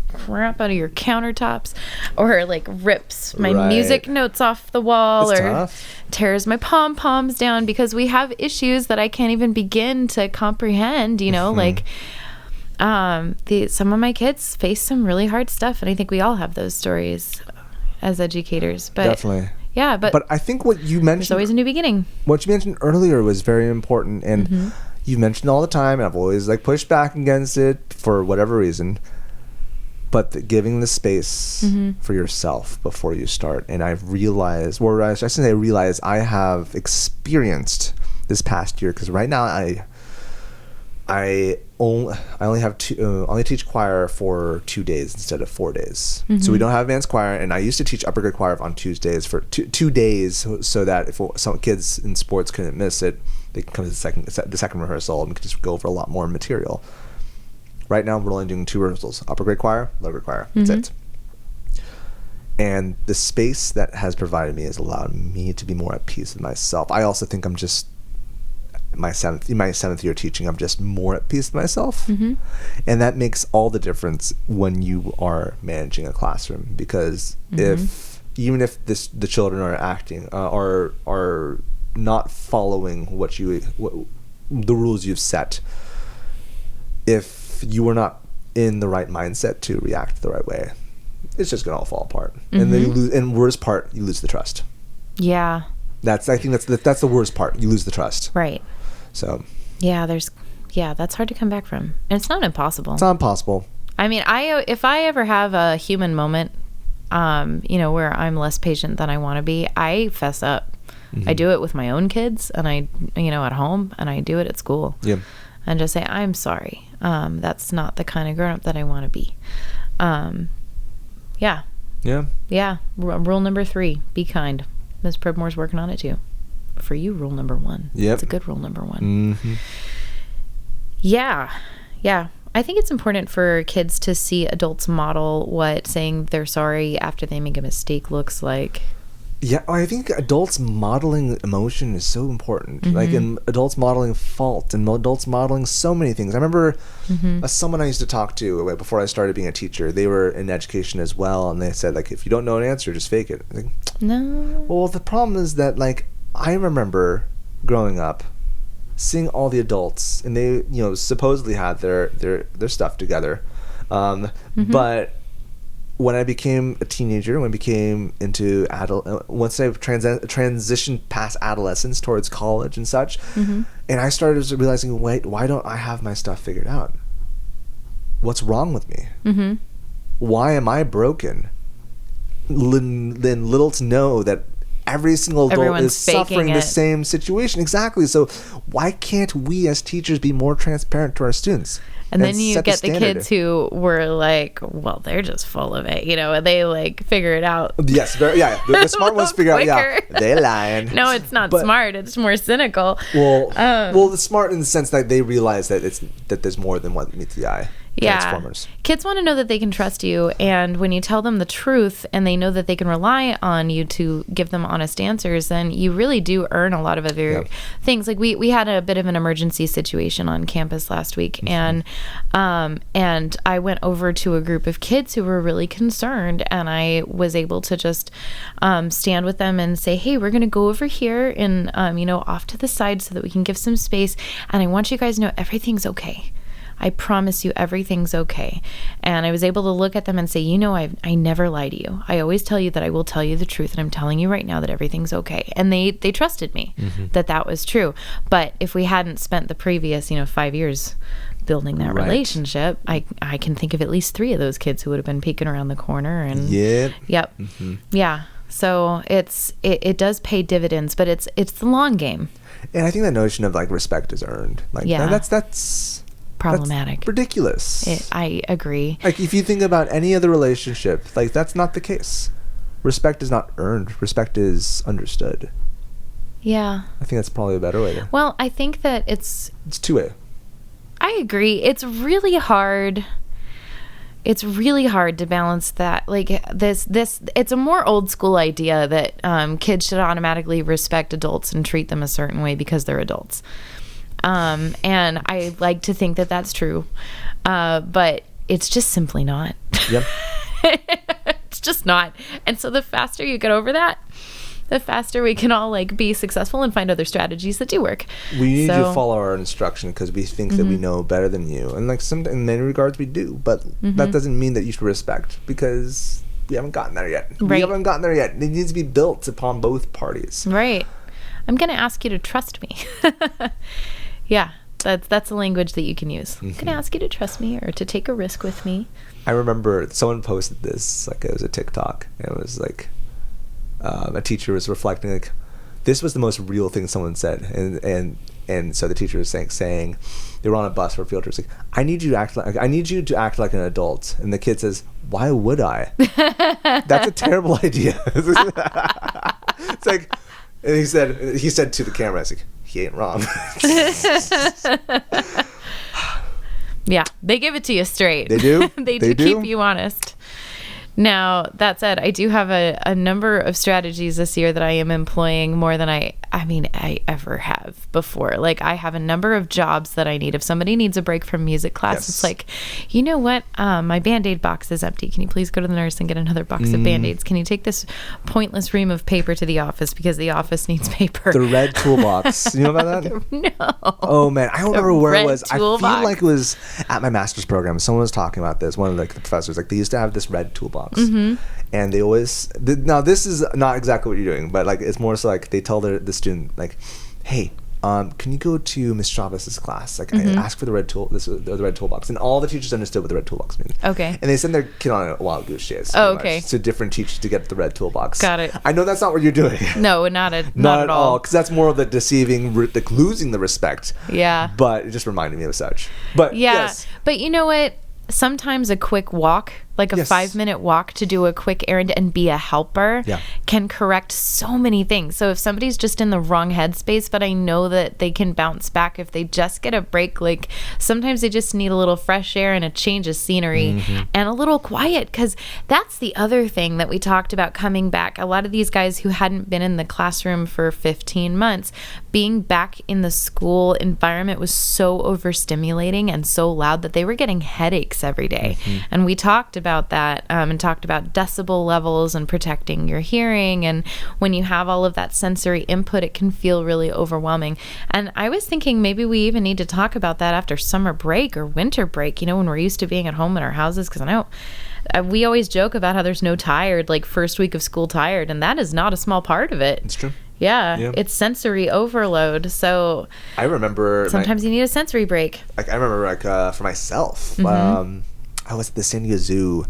crap out of your countertops, or like rips my music notes off the wall, it's or tough. Tears my pom-poms down, because we have issues that I can't even begin to comprehend, like some of my kids face some really hard stuff, and I think we all have those stories as educators. But definitely. Yeah, but I think what you mentioned, there's always a new beginning. What you mentioned earlier was very important, and you mentioned all the time, and I've always like pushed back against it for whatever reason. But giving the space for yourself before you start. And I've realized, or I shouldn't say realized, I have experienced this past year, because right now I only teach choir for 2 days instead of 4 days. So we don't have advanced choir, and I used to teach upper grade choir on Tuesdays for two days, so that if some kids in sports couldn't miss it, they can come to the second rehearsal and we can just go over a lot more material. Right now, we're only doing 2 rehearsals: upper grade choir, lower grade choir. That's it. And the space that has provided me has allowed me to be more at peace with myself. I also think I'm just in my seventh year teaching. I'm just more at peace with myself, and that makes all the difference when you are managing a classroom. Because even if the children are acting are not following the rules you've set, if you are not in the right mindset to react the right way, it's just gonna all fall apart. And then you lose, and worst part, you lose the trust. I think that's the worst part. You lose the trust. Right. So that's hard to come back from. And it's not impossible. It's not impossible. I mean, if I ever have a human moment where I'm less patient than I want to be, I fess up. I do it with my own kids, and I at home, and I do it at school. Yeah. And just say, I'm sorry. That's not the kind of grown-up that I want to be. Yeah. Rule number 3, be kind. Ms. Pridmore's working on it too. For you, rule number 1. Yeah. It's a good rule number 1. Yeah. I think it's important for kids to see adults model what saying they're sorry after they make a mistake looks like. Yeah, I think adults modeling emotion is so important. Like, in adults modeling fault, and adults modeling so many things. I remember someone I used to talk to before I started being a teacher. They were in education as well, and they said, like, if you don't know an answer, just fake it. Like, no. Well, the problem is that, like, I remember growing up, seeing all the adults, and they, supposedly had their stuff together, but when I became a teenager, when I became into once I transitioned past adolescence towards college and such, and I started realizing, wait, why don't I have my stuff figured out? What's wrong with me? Why am I broken? Then little to know that every single adult Everyone's is suffering the same situation. Exactly. So why can't we as teachers be more transparent to our students? And then you get the kids who were like, well, they're just full of it, and they like figure it out. Yes, the smart ones figure out, they're lying. No, it's not smart. It's more cynical. Well, the smart in the sense that they realize that there's more than what meets the eye. Transformers. Kids want to know that they can trust you, and when you tell them the truth and they know that they can rely on you to give them honest answers, then you really do earn a lot of other things. Like we had a bit of an emergency situation on campus last week, and I went over to a group of kids who were really concerned, and I was able to just stand with them and say, hey, we're going to go over here and off to the side so that we can give some space, and I want you guys to know everything's okay. I promise you everything's okay. And I was able to look at them and say, I never lie to you. I always tell you that I will tell you the truth, and I'm telling you right now that everything's okay. And they trusted me that was true. But if we hadn't spent the previous 5 years building that relationship, I can think of at least 3 of those kids who would have been peeking around the corner. And yeah. So it does pay dividends, but it's the long game. And I think that notion of like respect is earned. That's problematic. That's ridiculous. I agree. Like if you think about any other relationship, like that's not the case. Respect is not earned. Respect is understood. Yeah. I think that's probably a better way to. Well, I think that it's two-way. I agree. It's really hard. It's really hard to balance that. Like this it's a more old school idea that kids should automatically respect adults and treat them a certain way because they're adults. And I like to think that that's true. But it's just simply not. Yep. It's just not. And so the faster you get over that, the faster we can all like be successful and find other strategies that do work. We need to follow our instruction because we think that we know better than you, and like in many regards we do, but that doesn't mean that you should respect, because we haven't gotten there yet. Right. We haven't gotten there yet. It needs to be built upon both parties. Right. I'm going to ask you to trust me. Yeah. That's a language that you can use. I'm going to ask you to trust me or to take a risk with me. I remember someone posted this, like it was a TikTok, and it was like a teacher was reflecting, like, this was the most real thing someone said, and so the teacher was saying they were on a bus for a field trip, like, I need you to act like an adult, and the kid says, why would I? That's a terrible idea. It's like, and he said to the camera, it's like, he ain't wrong. Yeah, they give it to you straight. They do. They do keep you honest. Now, that said, I do have a number of strategies this year that I am employing more than I ever have before. Like, I have a number of jobs that I need. If somebody needs a break from music class, it's like, you know what? My Band-Aid box is empty. Can you please go to the nurse and get another box of Band-Aids? Can you take this pointless ream of paper to the office because the office needs paper? The red toolbox. You know about that? No. Oh, man. I don't remember where it was. I feel like it was at my master's program. Someone was talking about this. One of the professors, like, they used to have this red toolbox. And they always now this is not exactly what you're doing, but like it's more so like they tell the student, like, hey, can you go to Miss Chavez's class, like, ask for the red toolbox, and all the teachers understood what the red toolbox means. Okay. And they send their kid on a wild goose chase. Oh, okay. To different teachers to get the red toolbox. Got it. I know that's not what you're doing. No, not at all. Because that's more of the deceiving, like losing the respect. Yeah. But it just reminded me of such. But yeah. Yes. But you know what? Sometimes a quick walk, like a 5-minute walk to do a quick errand and be a helper, can correct so many things. So if somebody's just in the wrong headspace, but I know that they can bounce back if they just get a break, like sometimes they just need a little fresh air and a change of scenery and a little quiet, because that's the other thing that we talked about coming back. A lot of these guys who hadn't been in the classroom for 15 months, being back in the school environment was so overstimulating and so loud that they were getting headaches every day. And we talked about that and talked about decibel levels and protecting your hearing. And when you have all of that sensory input, it can feel really overwhelming. And I was thinking maybe we even need to talk about that after summer break or winter break, when we're used to being at home in our houses, because I know we always joke about how there's no tired, like first week of school tired, and that is not a small part of it. It's true. Yeah, it's sensory overload. So I remember sometimes you need a sensory break. Like I remember, for myself, I was at the San Diego Zoo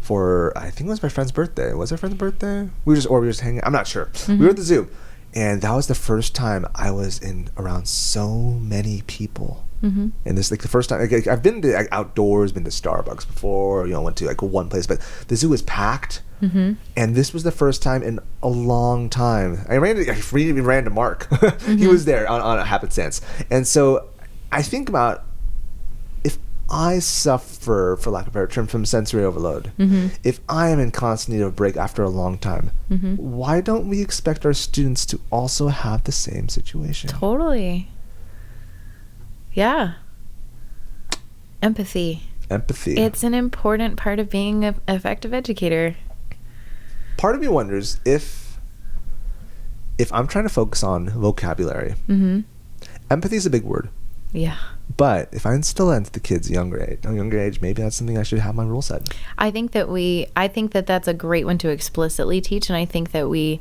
for, I think it was my friend's birthday. Was it friend's birthday? We were just hanging. I'm not sure. We were at the zoo, and that was the first time I was around so many people. And this like the first time I've been to outdoors, been to Starbucks before, went to like one place, but the zoo was packed. And this was the first time in a long time. I even ran to Mark. He was there on a happenstance. And so I think about, I suffer, for lack of a better term, from sensory overload, if I am in constant need of a break after a long time, why don't we expect our students to also have the same situation? Totally. Yeah. Empathy. It's an important part of being an effective educator. Part of me wonders if I'm trying to focus on vocabulary, empathy is a big word. Yeah. But if I instill that into the kids at a younger age, maybe that's something I should have my rule set. I think that that's a great one to explicitly teach, and I think that we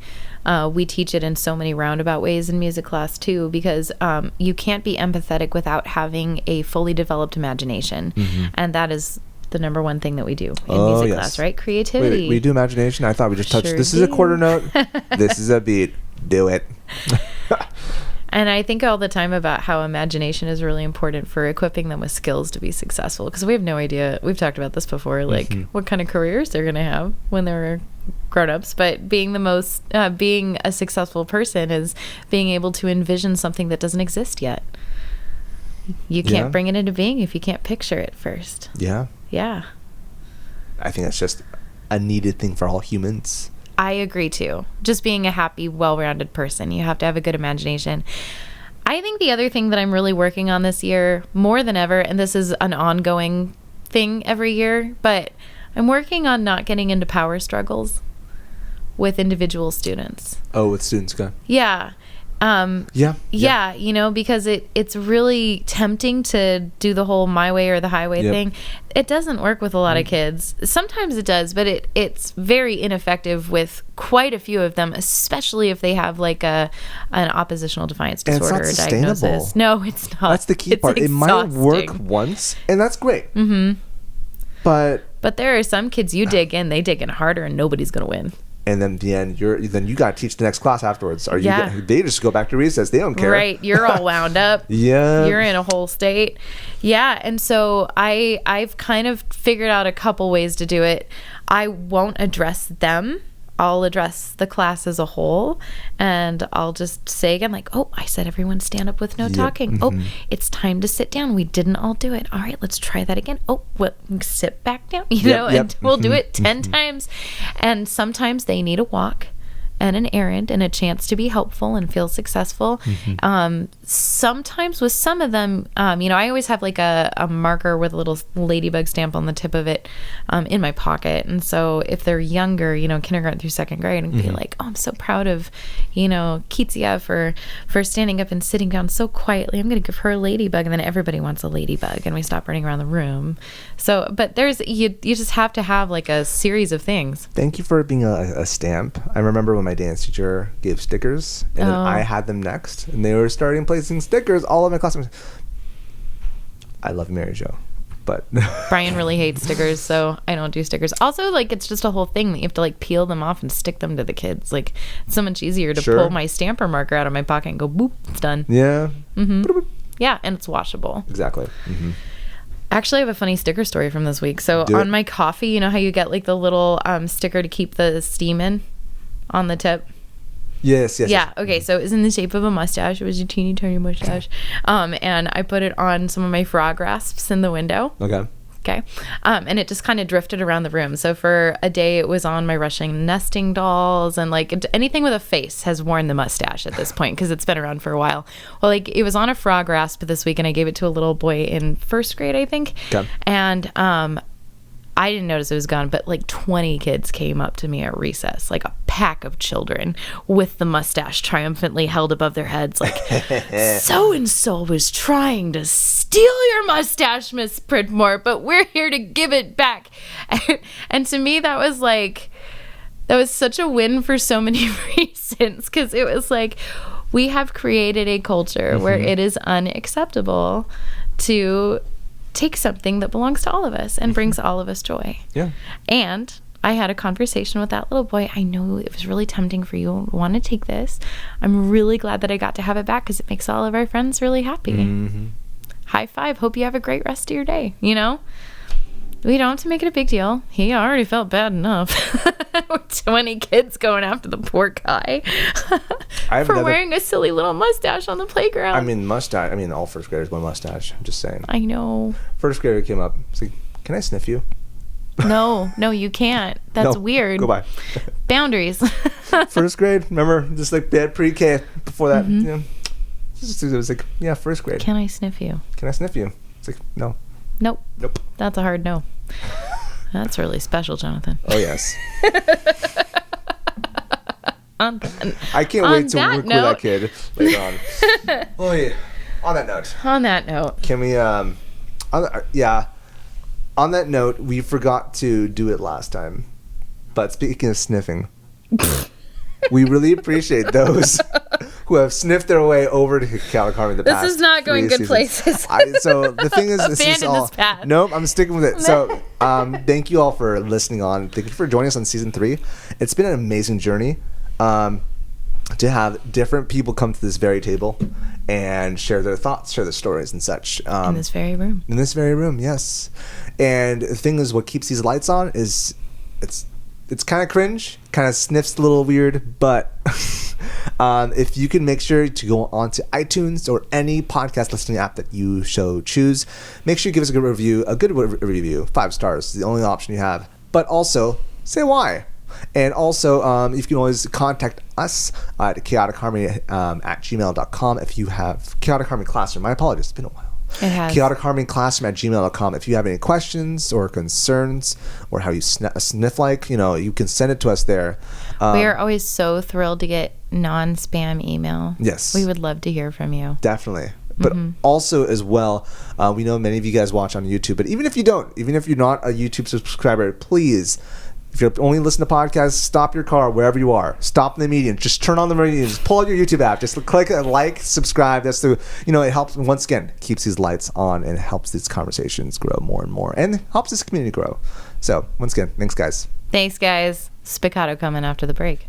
teach it in so many roundabout ways in music class too, because you can't be empathetic without having a fully developed imagination, and that is the number one thing that we do in music class, right? Creativity. Wait, we do imagination? I thought we just touched. This is a quarter note. This is a beat. Do it. And I think all the time about how imagination is really important for equipping them with skills to be successful, because we have no idea. We've talked about this before, like what kind of careers they're going to have when they're grown-ups. But being a successful person is being able to envision something that doesn't exist yet. You can't bring it into being if you can't picture it first. Yeah. I think that's just a needed thing for all humans. I agree too. Just being a happy, well-rounded person, you have to have a good imagination. I think the other thing that I'm really working on this year more than ever, and this is an ongoing thing every year, but I'm working on not getting into power struggles with individual students. Oh, with students, okay. Yeah. Yeah, you know, because it's really tempting to do the whole my way or the highway thing. It doesn't work with a lot of kids. Sometimes it does, but it's very ineffective with quite a few of them, especially if they have like an oppositional defiance disorder or diagnosis. No, it's not. That's the key part. It might work once, and that's great. But there are some kids you dig in, they dig in harder, and nobody's gonna win. And then the end, you got to teach the next class afterwards. They just go back to recess. They don't care. Right. You're all wound up. Yeah. You're in a whole state. Yeah. And so I've kind of figured out a couple ways to do it. I won't address them. I'll address the class as a whole, and I'll just say again, like, oh, I said everyone stand up with no talking. Oh, it's time to sit down. We didn't all do it. All right, let's try that again. Oh, sit back down, and we'll do it 10 times. And sometimes they need a walk and an errand and a chance to be helpful and feel successful. Sometimes with some of them, I always have like a marker with a little ladybug stamp on the tip of it in my pocket. And so if they're younger, kindergarten through second grade, and be like, oh, I'm so proud of, Kitsia for standing up and sitting down so quietly. I'm going to give her a ladybug. And then everybody wants a ladybug and we stop running around the room. So, but you just have to have like a series of things. Thank you for being a stamp. I remember when my dance teacher gave stickers, and then I had them next, and they were starting placing stickers all of my classmates. I love Mary Jo, but Brian really hates stickers, so I don't do stickers. Also, like, it's just a whole thing that you have to like peel them off and stick them to the kids. Like, it's so much easier to pull my stamper marker out of my pocket and go boop, it's done. Yeah. Yeah, and it's washable. Exactly. Actually, I have a funny sticker story from this week. So on my coffee, you know how you get like the little sticker to keep the steam in on the tip? Yes. Yeah. Okay. So it was in the shape of a mustache. It was a teeny tiny mustache. And I put it on some of my frog rasps in the window. Okay. And it just kind of drifted around the room. So for a day, it was on my Russian nesting dolls, and like anything with a face has worn the mustache at this point because it's been around for a while. Well, like it was on a frog rasp this week, and I gave it to a little boy in first grade, I think. Okay. And I didn't notice it was gone, but like 20 kids came up to me at recess, like a pack of children with the mustache triumphantly held above their heads, like, so-and-so was trying to steal your mustache, Miss Pridmore, but we're here to give it back. And to me, that was such a win for so many reasons, because it was like, we have created a culture where it is unacceptable to take something that belongs to all of us and brings all of us joy. Yeah. And I had a conversation with that little boy. I know it was really tempting for you to want to take this. I'm really glad that I got to have it back because it makes all of our friends really happy. High five. Hope you have a great rest of your day. It We don't have to make it a big deal. He already felt bad enough. 20 kids going after the poor guy for wearing a silly little mustache on the playground. I mean, mustache. I mean, all first graders wear mustache. I'm just saying. I know. First grader came up. He's like, "Can I sniff you?" No, you can't. That's weird. Go by. Boundaries. First grade. Remember, just like they had pre-K before that. You know, it was like, yeah, first grade. Can I sniff you? Can I sniff you? It's like, no. Nope. Nope. That's a hard no. That's really special, Jonathan. Oh, yes. I can't wait to work with that kid later on. Oh, yeah. On that note. Can we, on that note, we forgot to do it last time. But speaking of sniffing, we really appreciate those who have sniffed their way over to Calicarmi the past. This is not going good places. So the thing is, this is all. This path. Nope, I'm sticking with it. So thank you all for listening on. Thank you for joining us on season 3. It's been an amazing journey to have different people come to this very table and share their thoughts, share their stories and such. In this very room. In this very room, yes. And the thing is, what keeps these lights on is it's kind of cringe, kind of sniffs a little weird, but if you can make sure to go on to iTunes or any podcast listening app that you choose, make sure you give us a good review, 5 stars, the only option you have, but also say why. And also, you can always contact us at chaoticharmony at gmail.com if you have Chaotic Harmony Classroom. My apologies, it's been a while. It has. chaoticharmonyclassroom at gmail.com. If you have any questions or concerns or how you sniff like, you can send it to us there. We are always so thrilled to get non-spam email. Yes. We would love to hear from you. Definitely. But also as well, we know many of you guys watch on YouTube, but even if you don't, even if you're not a YouTube subscriber, please, if you're only listening to podcasts, stop your car wherever you are. Stop in the median. Just turn on the median. Just pull out your YouTube app. Just click like, subscribe. That's it helps, once again, keeps these lights on and helps these conversations grow more and more and helps this community grow. So, once again, thanks, guys. Thanks, guys. Spiccato coming after the break.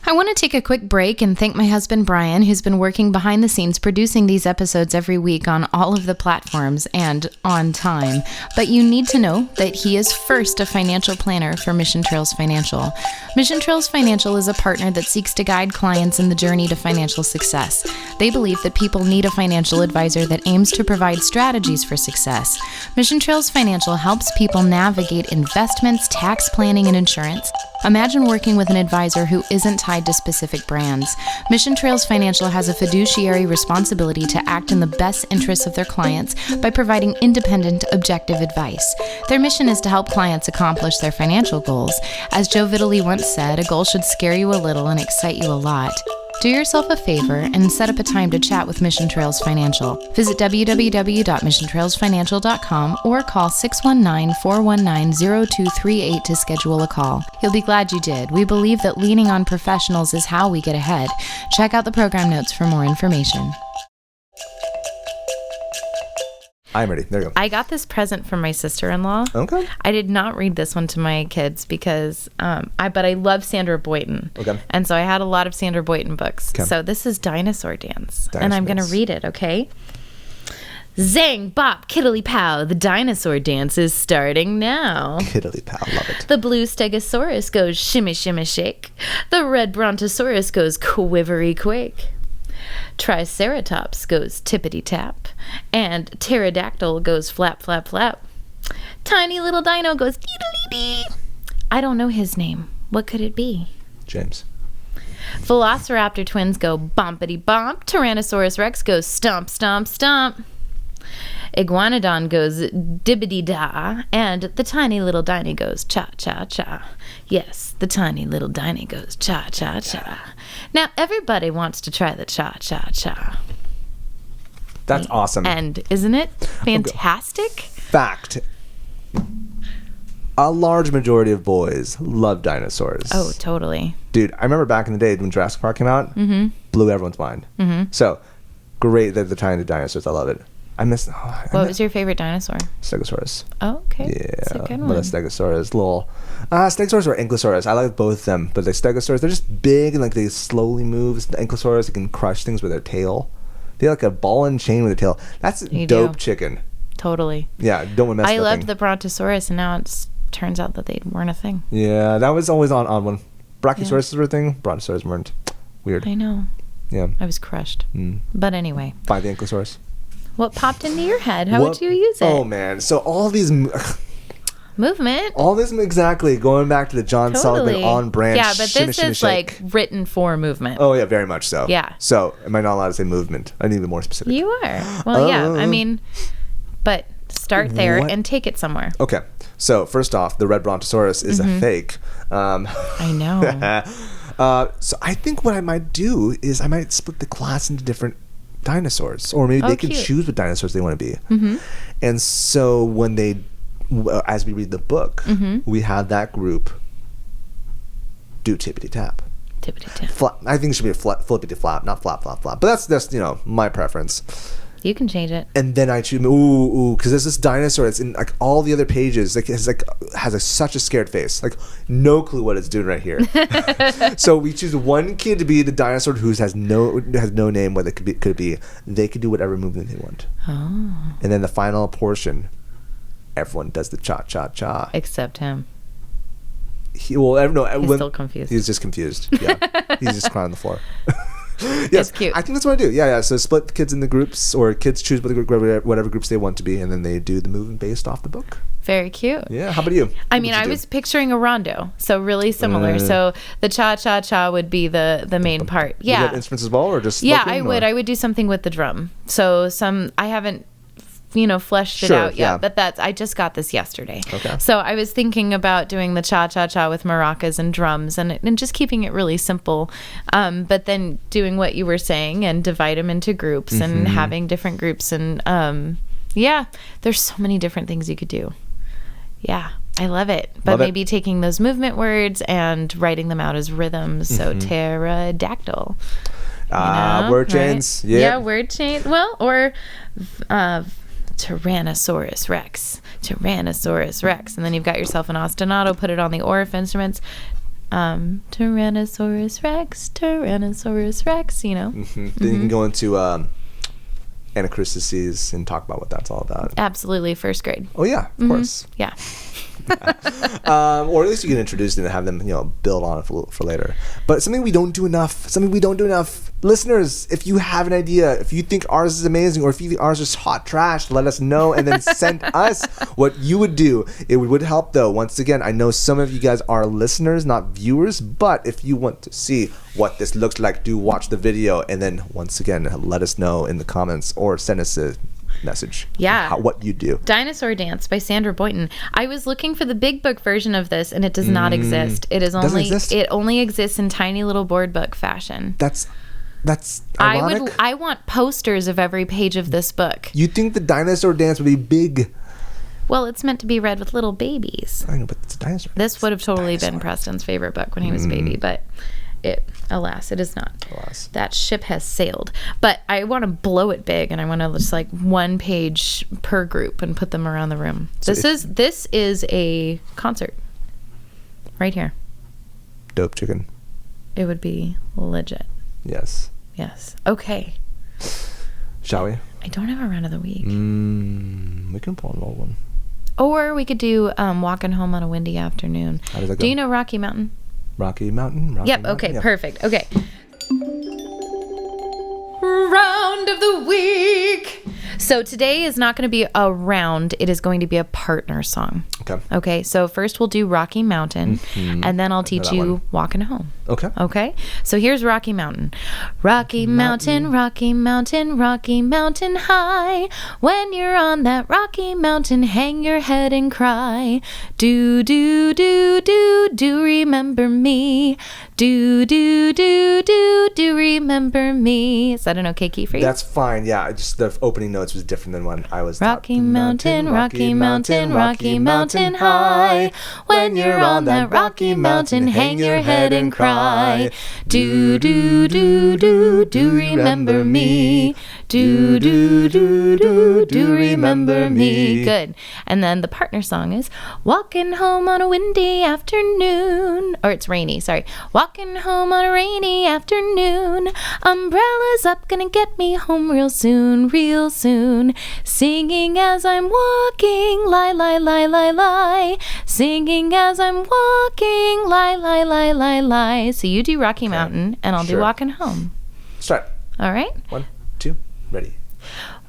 I want to take a quick break and thank my husband, Bryan, who's been working behind the scenes producing these episodes every week on all of the platforms and on time. But you need to know that he is first a financial planner for Mission Trails Financial. Mission Trails Financial is a partner that seeks to guide clients in the journey to financial success. They believe that people need a financial advisor that aims to provide strategies for success. Mission Trails Financial helps people navigate investments, tax planning, and insurance. Imagine working with an advisor who isn't tied to specific brands. Mission Trails Financial has a fiduciary responsibility to act in the best interests of their clients by providing independent, objective advice. Their mission is to help clients accomplish their financial goals. As Joe Vitale once said, a goal should scare you a little and excite you a lot. Do yourself a favor and set up a time to chat with Mission Trails Financial. Visit www.missiontrailsfinancial.com or call 619-419-0238 to schedule a call. You'll be glad you did. We believe that leaning on professionals is how we get ahead. Check out the program notes for more information. I'm ready. There you go. I got this present from my sister-in-law. Okay. I did not read this one to my kids because, but I love Sandra Boynton. Okay. And so I had a lot of Sandra Boynton books. Okay. So this is Dinosaur Dance. And I'm going to read it, okay? Zang, bop, kiddly pow, the dinosaur dance is starting now. Kiddly pow, love it. The blue stegosaurus goes shimmy, shimmy, shake. The red brontosaurus goes quivery, quake. Triceratops goes tippity-tap, and pterodactyl goes flap, flap, flap. Tiny little dino goes dee-dee-dee. I don't know his name. What could it be? James. Velociraptor twins go bompity-bomp. Tyrannosaurus rex goes stomp, stomp, stomp. Iguanodon goes dibbity-da, and the tiny little diny goes cha-cha-cha. Yes, the tiny little diny goes cha-cha-cha. Now, everybody wants to try the cha-cha-cha. That's awesome. And isn't it fantastic? Fact. A large majority of boys love dinosaurs. Oh, totally. Dude, I remember back in the day when Jurassic Park came out, blew everyone's mind. So, great that they're tying to dinosaurs. I love it. What was your favorite dinosaur? Stegosaurus. Oh, okay. Yeah. That's a good one. But a Stegosaurus, Stegosaurus or Ankylosaurus. I like both of them, but the Stegosaurus, they're just big and they slowly move. The Ankylosaurus, they can crush things with their tail. They have a ball and chain with their tail. That's a dope chicken. Totally. Yeah, don't want to mess I with loved thing. the Brontosaurus, and now it turns out that they weren't a thing. Yeah, that was always on one. Brachiosaurus were a thing. Brontosaurus weren't. Weird. I know. Yeah. I was crushed. But anyway. Find the Ankylosaurus. What popped into your head? How would you use it? Oh, man. So all these... Movement. All this, exactly. Going back to the John Seligman on brand. Yeah, but this is like written for movement. Oh, yeah, very much so. Yeah. So, am I not allowed to say movement? I need to be more specific. You are. Well, yeah. I mean, but start there and take it somewhere. Okay. So, first off, the red Brontosaurus is a fake. I know. So, I think what I might do is I might split the class into different dinosaurs. Or maybe they can choose what dinosaurs they want to be. And so, when they... as we read the book, we have that group do tippity tap. Tippity tap. I think it should be a flippity flap, not flap flap flap. But that's my preference. You can change it. And then I choose because there's this dinosaur that's in like all the other pages. Like has such a scared face, like no clue what it's doing right here. So we choose one kid to be the dinosaur who has no name. What it could be. They could do whatever movement they want. Oh. And then the final portion. Everyone does the cha-cha-cha. Except him. He's still confused. He's just confused. Yeah. He's just crying on the floor. Yes, it's cute. I think that's what I do. Yeah. So split the kids into groups, or kids choose whatever groups they want to be, and then they do the movement based off the book. Very cute. Yeah. How about you? I mean, I was picturing a rondo, so really similar. So the cha-cha-cha would be the main part. Yeah. Would you have instruments as well, or just I would. I would do something with the drum. So I haven't fleshed it out yet, but I just got this yesterday. Okay. So I was thinking about doing the cha-cha-cha with maracas and drums and just keeping it really simple, but then doing what you were saying and divide them into groups and having different groups and there's so many different things you could do. Yeah, I love it. But maybe taking those movement words and writing them out as rhythms. So pterodactyl. Word chains. Right? Yeah, word chain. Well, or Tyrannosaurus Rex. Tyrannosaurus Rex. And then you've got yourself an ostinato, put it on the Orff instruments. Tyrannosaurus Rex, Tyrannosaurus Rex, Then you can go into anacrustices and talk about what that's all about. Absolutely, first grade. Oh, yeah, of course. Yeah. Or at least you can introduce them and have them, build on it for later. But something we don't do enough. Listeners, if you have an idea, if you think ours is amazing, or if you think ours is hot trash, let us know and then send us what you would do. It would help, though. Once again, I know some of you guys are listeners, not viewers, but if you want to see what this looks like, do watch the video and then once again let us know in the comments or send us a message. Yeah. What you do. Dinosaur Dance by Sandra Boynton. I was looking for the big book version of this and it does not exist. It only exists in tiny little board book fashion. That's ironic. I want posters of every page of this book. You think the Dinosaur Dance would be big? Well, it's meant to be read with little babies. I know, but it's a dinosaur. This would have totally been Preston's favorite book when he was a baby, but alas, it is not. Alas. That ship has sailed. But I want to blow it big, and I want to just like one page per group and put them around the room. So this is a concert right here. Dope chicken. It would be legit. Yes. Okay. Shall we? I don't have a round of the week. We can pull an old one. Or we could do walking home on a windy afternoon. How does that go? Do you know Rocky Mountain? Rocky Mountain. Okay, perfect. Okay. Round of the week. So today is not going to be a round. It is going to be a partner song. Okay. So first we'll do Rocky Mountain, and then I'll teach you Walking Home. Okay. So here's Rocky Mountain. Rocky Mountain, Rocky Mountain, Rocky Mountain high. When you're on that Rocky Mountain, hang your head and cry. Do, do, do, do, do remember me. Do, do, do, do, do remember me. Is that an okay key for you? That's fine. Yeah, just the opening notes was different than when I was Rocky Mountain, Rocky Mountain, Rocky Mountain high. When you're on that Rocky Mountain, hang your head and cry. Do, do, do, do, do remember me. Do, do, do, do, do remember me. Good. And then the partner song is walking home on a windy afternoon. Or it's rainy, sorry. Walking home on a rainy afternoon. Umbrellas up, gonna get me home real soon, real soon. Singing as I'm walking, lie, lie, lie, lie, lie. Singing as I'm walking, lie, lie, lie, lie, lie. So you do Rocky Mountain, and I'll do Walking Home. Start. All right. 1, 2, ready.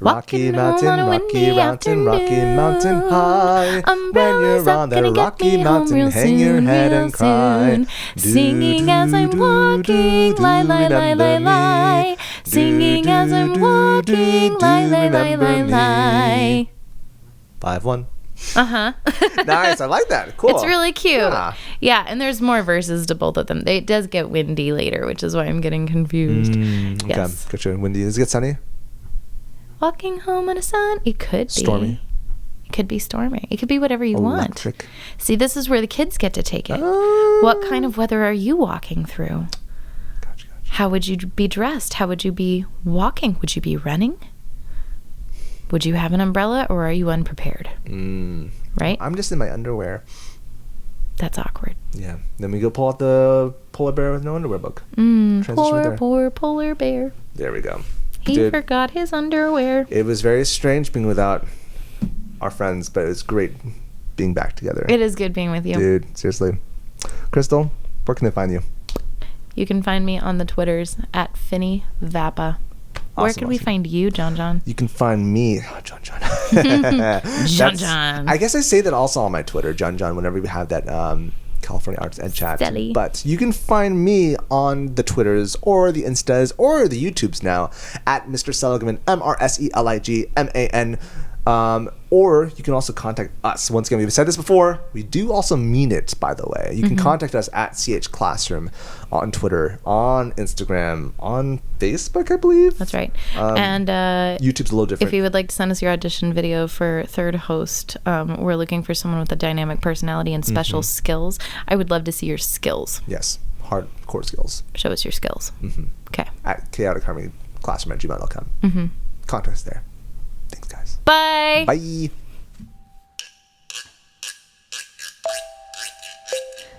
Rocky Mountain, Rocky Mountain, Rocky Mountain high. When Umbrellas you're up, on gonna the get Rocky me home Mountain, real hang your soon, head real and cry. soon. Singing as I'm walking, lie, lie, lie, lie, lie. Singing as I'm walking, lie, lie, lie, lie, lie. 5-1. Uh-huh. Nice, I like that. Cool. It's really cute. Yeah. Yeah, and there's more verses to both of them. It does get windy later, which is why I'm getting confused. Okay, Yes. gotcha. Windy. Does it get sunny? Walking home on a sun. It could be. Stormy. It could be stormy. It could be whatever you Electric. want. See, this is where the kids get to take it. What kind of weather are you walking through? Gotcha. How would you be dressed? How would you be walking? Would you be running? Would you have an umbrella, or are you unprepared? Right? I'm just in my underwear. That's awkward. Yeah. Then we go pull out the Polar Bear with No Underwear book. Poor polar bear. There we go. He forgot his underwear. It was very strange being without our friends, but it was great being back together. It is good being with you. Dude, seriously. Crystal, where can they find you? You can find me on the Twitters at Finny Vappa. Where can we find you, John? You can find me, John. John. I guess I say that also on my Twitter, John, whenever we have that California Arts and Chat. Silly. But you can find me on the Twitters or the Instas or the YouTubes now at Mr. Seligman, MrSeligman. Or you can also contact us. Once again, we've said this before. We do also mean it, by the way. You can contact us at CH Classroom on Twitter, on Instagram, on Facebook, I believe. That's right. And YouTube's a little different. If you would like to send us your audition video for third host, we're looking for someone with a dynamic personality and special skills. I would love to see your skills. Yes, hardcore skills. Show us your skills. Okay. At chaoticharmonyclassroom@gmail.com. Contact us there. Thanks, guys. Bye. Bye.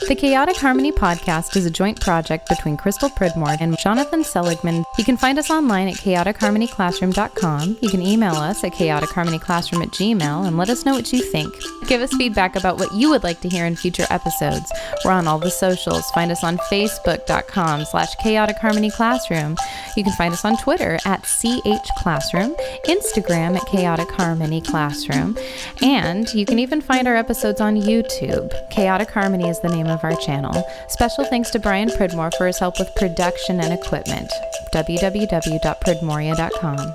The Chaotic Harmony podcast is a joint project between Crystal Pridmore and Jonathan Seligman. You can find us online at chaoticharmonyclassroom.com. You can email us at chaoticharmonyclassroom@gmail.com and let us know what you think. Give us feedback about what you would like to hear in future episodes. We're on all the socials. Find us on facebook.com/chaoticharmonyclassroom. You can find us on Twitter at CHClassroom, Instagram at Chaotic Harmony Classroom, and you can even find our episodes on YouTube. Chaotic Harmony is the name of our channel. Special thanks to Bryan Pridmore for his help with production and equipment. www.pridmoria.com.